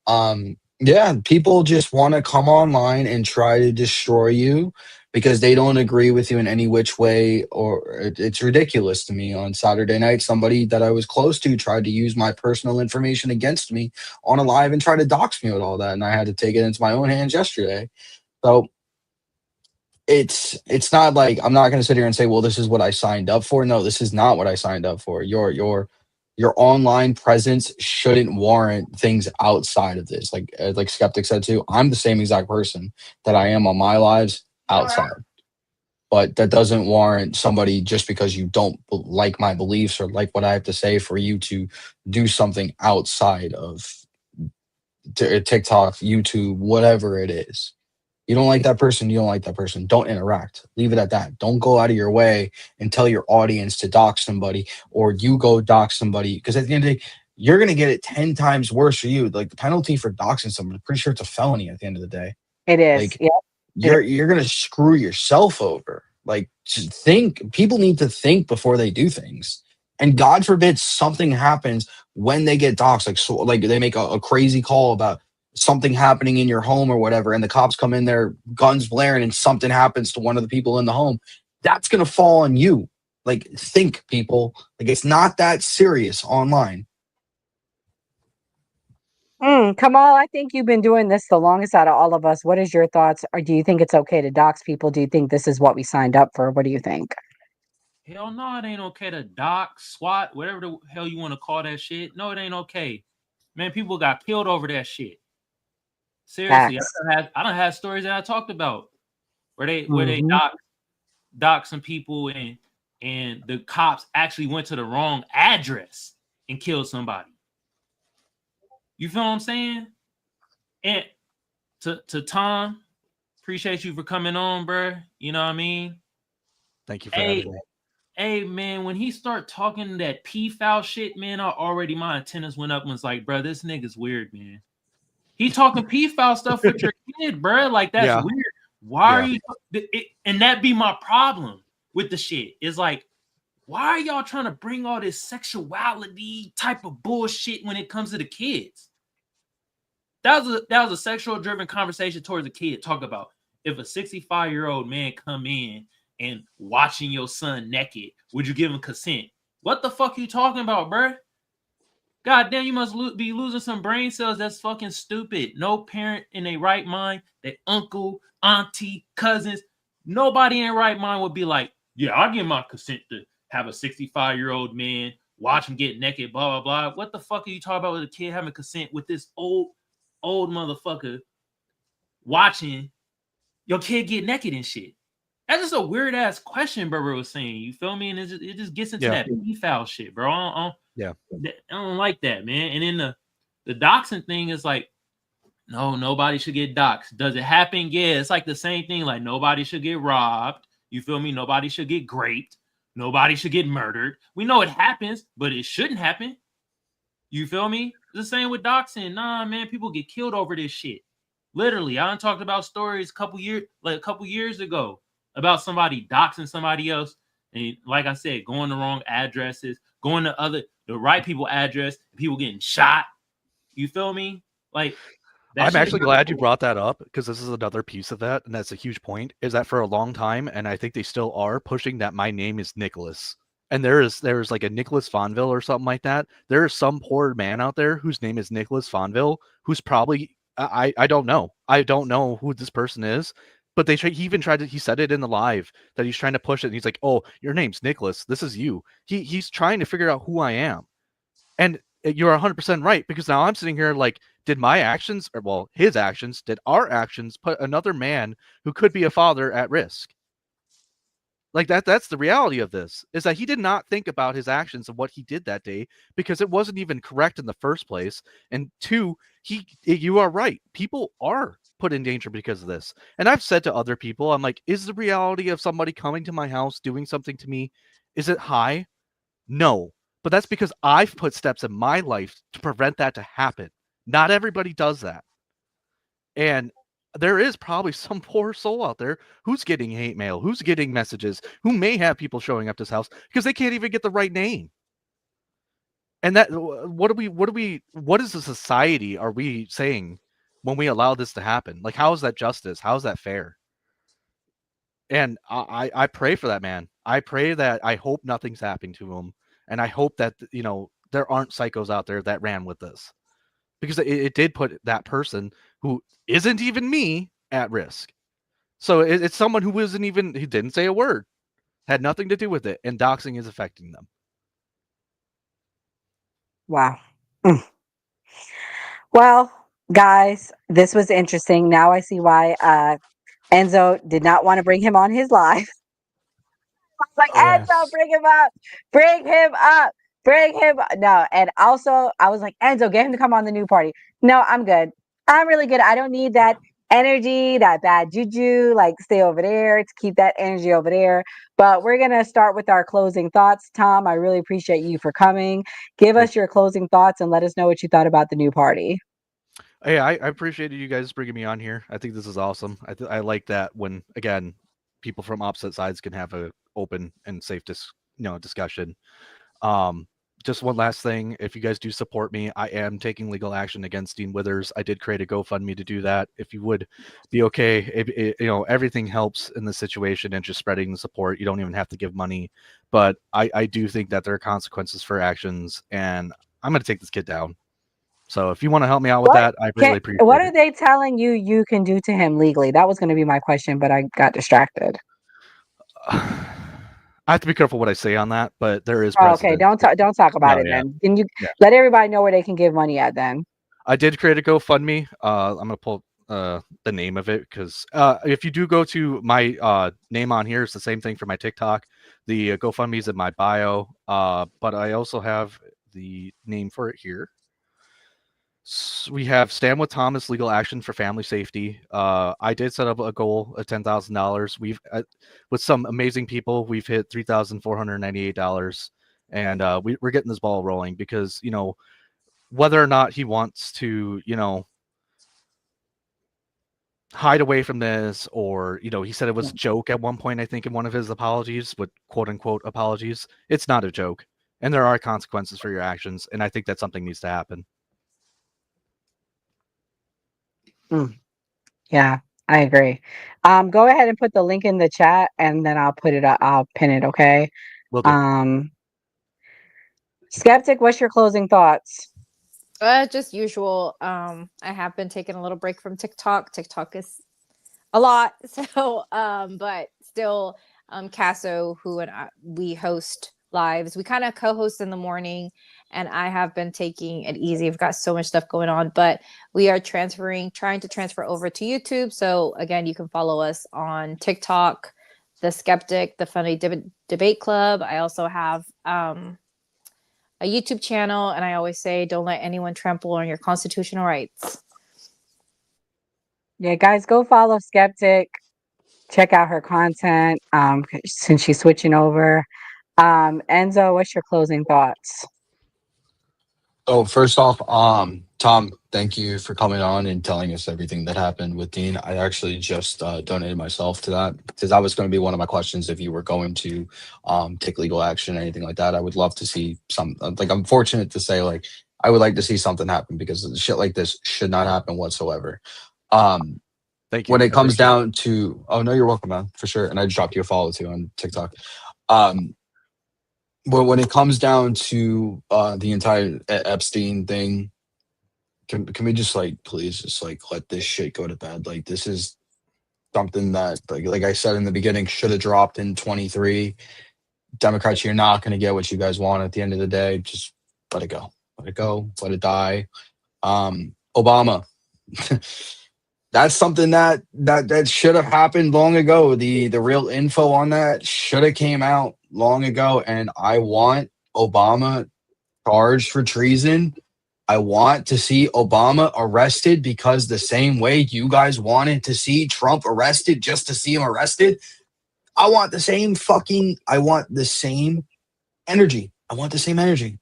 People just want to come online and try to destroy you because they don't agree with you in any which way, or it's ridiculous to me. On Saturday night, somebody that I was close to tried to use my personal information against me on a live and try to dox me with all that, and I had to take it into my own hands yesterday. So it's not like I'm not going to sit here and say, well, this is what I signed up for. No, this is not what I signed up for. Your online presence shouldn't warrant things outside of this. Like Skeptic said too, I'm the same exact person that I am on my lives outside. But that doesn't warrant somebody, just because you don't like my beliefs or like what I have to say, for you to do something outside of TikTok, YouTube, whatever it is. You don't like that person, you don't like that person. Don't interact. Leave it at that. Don't go out of your way and tell your audience to dox somebody, or you go dox somebody, because at the end of the day, you're going to get it 10 times worse for you. Like, the penalty for doxing somebody, I'm pretty sure it's a felony at the end of the day. It is. Like, you're going to screw yourself over. Like, just think. People need to think before they do things. And God forbid something happens when they get doxed. Like they make a crazy call about something happening in your home or whatever, and the cops come in there, guns blaring, and something happens to one of the people in the home. That's going to fall on you. Like, think, people. Like, it's not that serious online. Kamal, I think you've been doing this the longest out of all of us. What is your thoughts? Or do you think it's okay to dox people? Do you think this is what we signed up for? What do you think? Hell no, it ain't okay to dox, SWAT, whatever the hell you want to call that shit. No, it ain't okay. Man, people got killed over that shit. Seriously, I don't have stories that I talked about where they dox some people and the cops actually went to the wrong address and killed somebody. You feel what I'm saying? And to Tom, appreciate you for coming on, bro. You know what I mean? Thank you for having me. Hey, man, when he start talking that P-foul shit, man, my antennas went up and was like, bro, this nigga's weird, man. He talking P-foul stuff with your kid, bro. Like, that's weird. Why are you? And that be my problem with the shit. Is like, why are y'all trying to bring all this sexuality type of bullshit when it comes to the kids? That was a sexual driven conversation towards the kid. Talk about if a 65-year-old man come in and watching your son naked, would you give him consent? What the fuck you talking about, bruh? God damn, you must be losing some brain cells. That's fucking stupid. No parent in a right mind, their uncle, auntie, cousins, nobody in their right mind would be like, yeah, I'll give my consent to have a 65-year-old man watch him get naked, blah, blah, blah. What the fuck are you talking about with a kid having consent with this old motherfucker watching your kid get naked and shit? That's just a weird ass question, bro. Was saying, you feel me? And it just gets into that foul shit, bro. I don't like that, man. And then the doxing thing is like, no, nobody should get doxed. Does it happen? Yeah, it's like the same thing. Like nobody should get robbed. You feel me? Nobody should get raped. Nobody should get murdered. We know it happens, but it shouldn't happen. You feel me? The same with doxing. Nah, man, people get killed over this shit. Literally, I talked about stories a couple years ago about somebody doxing somebody else, and like I said, going to wrong addresses, going to the right people address, people getting shot. You feel me? Like, I'm actually glad you brought that up, because this is another piece of that, and that's a huge point, is that for a long time, and I think they still are pushing that my name is Nicholas. And there's like a Nicholas Fonville or something like that. There is some poor man out there whose name is Nicholas Fonville, who's probably, I don't know. I don't know who this person is, but he even tried to, he said it in the live that he's trying to push it. And he's like, oh, your name's Nicholas. This is you. He's trying to figure out who I am. And you're 100% right, because now I'm sitting here like, did my actions, or well, his actions, did our actions put another man who could be a father at risk? Like that's the reality of this, is that he did not think about his actions and what he did that day, because it wasn't even correct in the first place. And two, you are right. People are put in danger because of this. And I've said to other people, I'm like, is the reality of somebody coming to my house, doing something to me, is it high? No. But that's because I've put steps in my life to prevent that to happen. Not everybody does that. And there is probably some poor soul out there who's getting hate mail, who's getting messages, who may have people showing up to his house because they can't even get the right name. And that, what is the society are we saying when we allow this to happen? Like, how is that justice? How is that fair? And I pray for that man. I pray that, I hope nothing's happening to him. And I hope that, you know, there aren't psychos out there that ran with this, because it did put that person who isn't even me at risk. So it's someone who didn't say a word, had nothing to do with it, and doxing is affecting them. Wow. Well, guys, this was interesting. Now I see why Enzo did not want to bring him on his live. I was like, Enzo, bring him up. Bring him up. Bring him up. No, and also I was like, Enzo, get him to come on the new party. No, I'm good. I'm really good. I don't need that energy, that bad juju. Like, stay over there, to keep that energy over there. But we're going to start with our closing thoughts. Tom, I really appreciate you for coming. Give us your closing thoughts and let us know what you thought about the new party. Hey, I appreciated you guys bringing me on here. I think this is awesome. I like that when, again, people from opposite sides can have a open and safe discussion. Just one last thing. If you guys do support me, I am taking legal action against Dean Withers. I did create a GoFundMe to do that. If you would be okay, everything helps in this situation, and just spreading the support. You don't even have to give money, but I do think that there are consequences for actions, and I'm going to take this kid down. So if you want to help me out with that, I really appreciate it. What are they telling you can do to him legally? That was going to be my question, but I got distracted. I have to be careful what I say on that, but there is okay, don't talk about it then. Can you let everybody know where they can give money at then? I did create a GoFundMe. I'm going to pull the name of it, because if you do go to my name on here, it's the same thing for my TikTok. The GoFundMe is in my bio, but I also have the name for it here. So we have Stand with Thomas Legal Action for Family Safety. I did set up a goal of $10,000. We've with some amazing people, we've hit $3,498, and we're getting this ball rolling, because whether or not he wants to hide away from this, or he said it was a joke at one point, I think, in one of his apologies, with quote unquote apologies. It's not a joke, and there are consequences for your actions, and I think that something needs to happen. Yeah, I agree. Go ahead and put the link in the chat, and then I'll put it up. I'll pin it. Okay. Will do. Skeptic, what's your closing thoughts? Just usual. I have been taking a little break from TikTok. TikTok is a lot. So, but still, Casso, who and I, we host lives. We kind of co-host in the morning, and I have been taking it easy. I've got so much stuff going on, but we are trying to transfer over to YouTube. So again, you can follow us on TikTok, The Skeptic, The Funny Debate Club. I also have a YouTube channel, and I always say, don't let anyone trample on your constitutional rights. Yeah, guys, go follow Skeptic. Check out her content since she's switching over. Enzo, what's your closing thoughts? Oh, first off, Tom, thank you for coming on and telling us everything that happened with Dean. I actually just donated myself to that because that was going to be one of my questions. If you were going to take legal action or anything like that, I would love to see some. Like, I'm fortunate to say, like, I would like to see something happen because shit like this should not happen whatsoever. Thank you. When I it comes appreciate down to, oh no, you're welcome, man, for sure. And I just dropped you a follow too on TikTok. But when it comes down to the entire Epstein thing, can we just like please just like let this shit go to bed? Like, this is something that like I said in the beginning should have dropped in 23. Democrats, you're not going to get what you guys want at the end of the day. Just let it go. Let it go. Let it die. Obama. That's something that should have happened long ago. The real info on that should have came out long ago. And I want Obama charged for treason. I want to see Obama arrested because the same way you guys wanted to see Trump arrested just to see him arrested, I want the same energy. I want the same energy.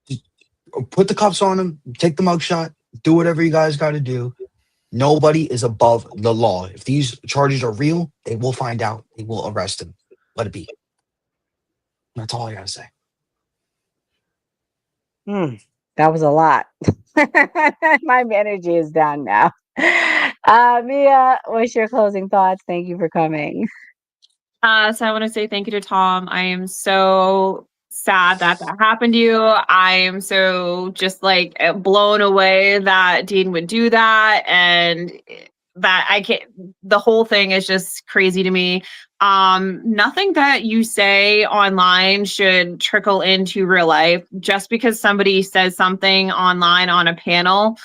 Just put the cuffs on him, take the mugshot, do whatever you guys got to do. Nobody is above the law. If these charges are real, they will find out. They will arrest him. Let it be. That's all I got to say. That was a lot. My energy is down now. Mia, what's your closing thoughts? Thank you for coming. So I want to say thank you to Tom. I am so sad that happened to you. I am so just like blown away that Dean would do that, and that I can't. The whole thing is just crazy to me. Nothing that you say online should trickle into real life. Just because somebody says something online on a panel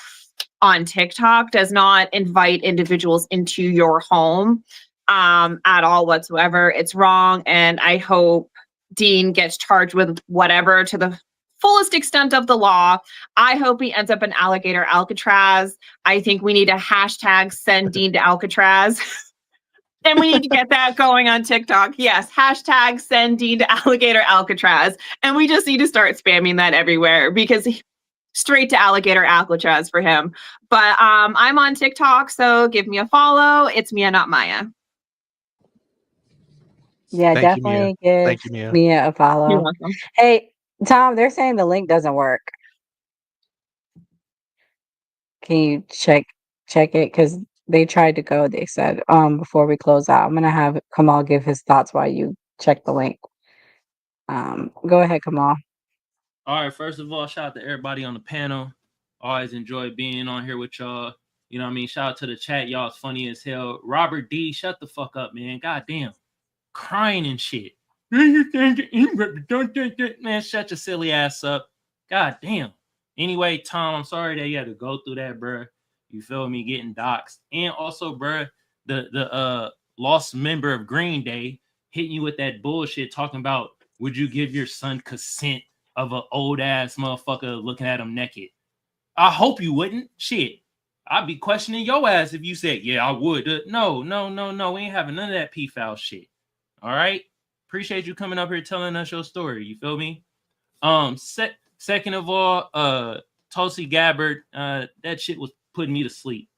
on TikTok does not invite individuals into your home at all whatsoever. It's wrong, and I hope Dean gets charged with whatever to the fullest extent of the law. I hope he ends up in alligator Alcatraz. I think we need a hashtag send Dean to Alcatraz. And we need to get that going on TikTok. Yes, hashtag send Dean to alligator Alcatraz. And we just need to start spamming that everywhere because straight to alligator Alcatraz for him. But I'm on TikTok, so give me a follow. It's Mia, not Maya. Yeah, Thank you, Mia. definitely give Thank you, Mia. Mia a follow. You're welcome. Hey, Tom, they're saying the link doesn't work. Can you check it? Because they tried to go, they said, before we close out. I'm gonna have Kamal give his thoughts while you check the link. Go ahead, Kamal. All right, first of all, shout out to everybody on the panel. Always enjoy being on here with y'all. You know what I mean? Shout out to the chat. Y'all is funny as hell. Robert D, shut the fuck up, man. Goddamn. Crying and shit. Man, shut your silly ass up. God damn. Anyway, Tom, I'm sorry that you had to go through that, bro. You feel me? Getting doxxed. And also, bro, the lost member of Green Day hitting you with that bullshit talking about would you give your son consent of an old ass motherfucker looking at him naked? I hope you wouldn't. Shit. I'd be questioning your ass if you said, yeah, I would. No. We ain't having none of that P-foul shit. All right. Appreciate you coming up here telling us your story. You feel me? Second of all, Tulsi Gabbard, that shit was putting me to sleep.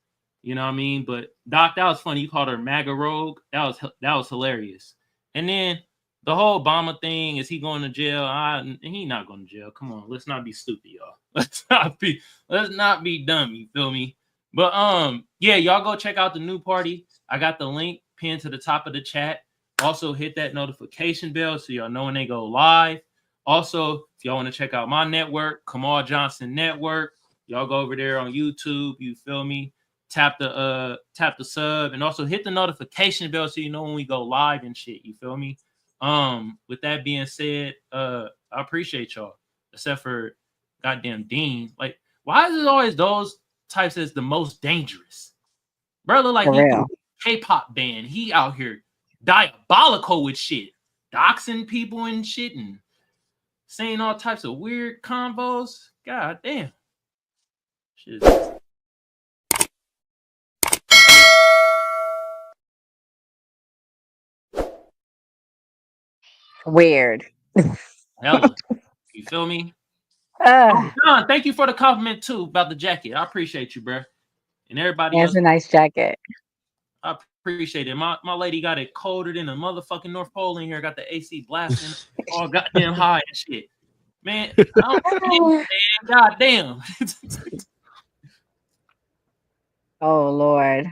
You know what I mean? But Doc, that was funny. You called her MAGA rogue. That was hilarious. And then the whole Obama thing, is he going to jail? He not going to jail. Come on, let's not be stupid, y'all. Let's not be dumb. You feel me? But yeah, y'all go check out the new party. I got the link pinned to the top of the chat. Also, hit that notification bell so y'all know when they go live. Also, if y'all want to check out my network, Kamal Johnson Network, y'all go over there on YouTube. You feel me? Tap the sub and also hit the notification bell so you know when we go live and shit. You feel me? With that being said, I appreciate y'all, except for goddamn Dean. Like, why is it always those types as the most dangerous? Bro, look like For he real. K-pop band. He out here diabolical with shit, doxing people and shit, and saying all types of weird combos. God damn. Shit. Weird. Hella. You feel me? John, thank you for the compliment too about the jacket. I appreciate you, bro. And everybody It's else, a nice jacket. I appreciate it. My lady got it colder than a motherfucking North Pole in here. Got the AC blasting all goddamn high and shit. Man, I don't man, goddamn. Oh Lord.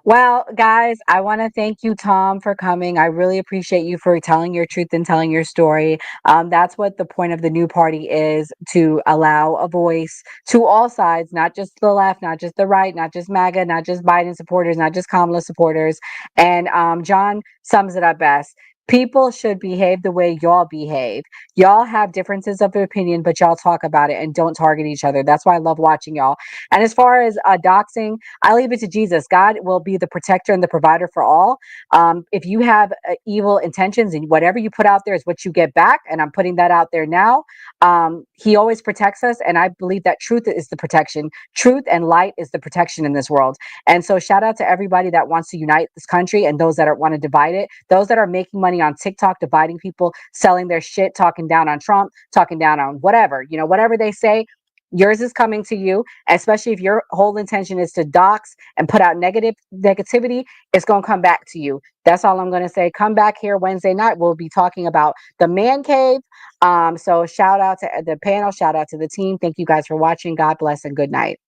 Well, guys, I want to thank you, Tom, for coming. I really appreciate you for telling your truth and telling your story. That's what the point of the new party is, to allow a voice to all sides, not just the left, not just the right, not just MAGA, not just Biden supporters, not just Kamala supporters. And John sums it up best. People should behave the way y'all behave. Y'all have differences of opinion, but y'all talk about it and don't target each other. That's why I love watching y'all. And as far as doxing, I leave it to Jesus. God will be the protector and the provider for all. If you have evil intentions and whatever you put out there is what you get back, and I'm putting that out there now. He always protects us, and I believe that truth is the protection. Truth and light is the protection in this world. And so shout out to everybody that wants to unite this country and those that want to divide it. Those that are making money on TikTok, dividing people, selling their shit, talking down on Trump, talking down on whatever, whatever they say. Yours is coming to you, especially if your whole intention is to dox and put out negativity, it's going to come back to you. That's all I'm going to say. Come back here Wednesday night. We'll be talking about the man cave. So shout out to the panel. Shout out to the team. Thank you guys for watching. God bless and good night.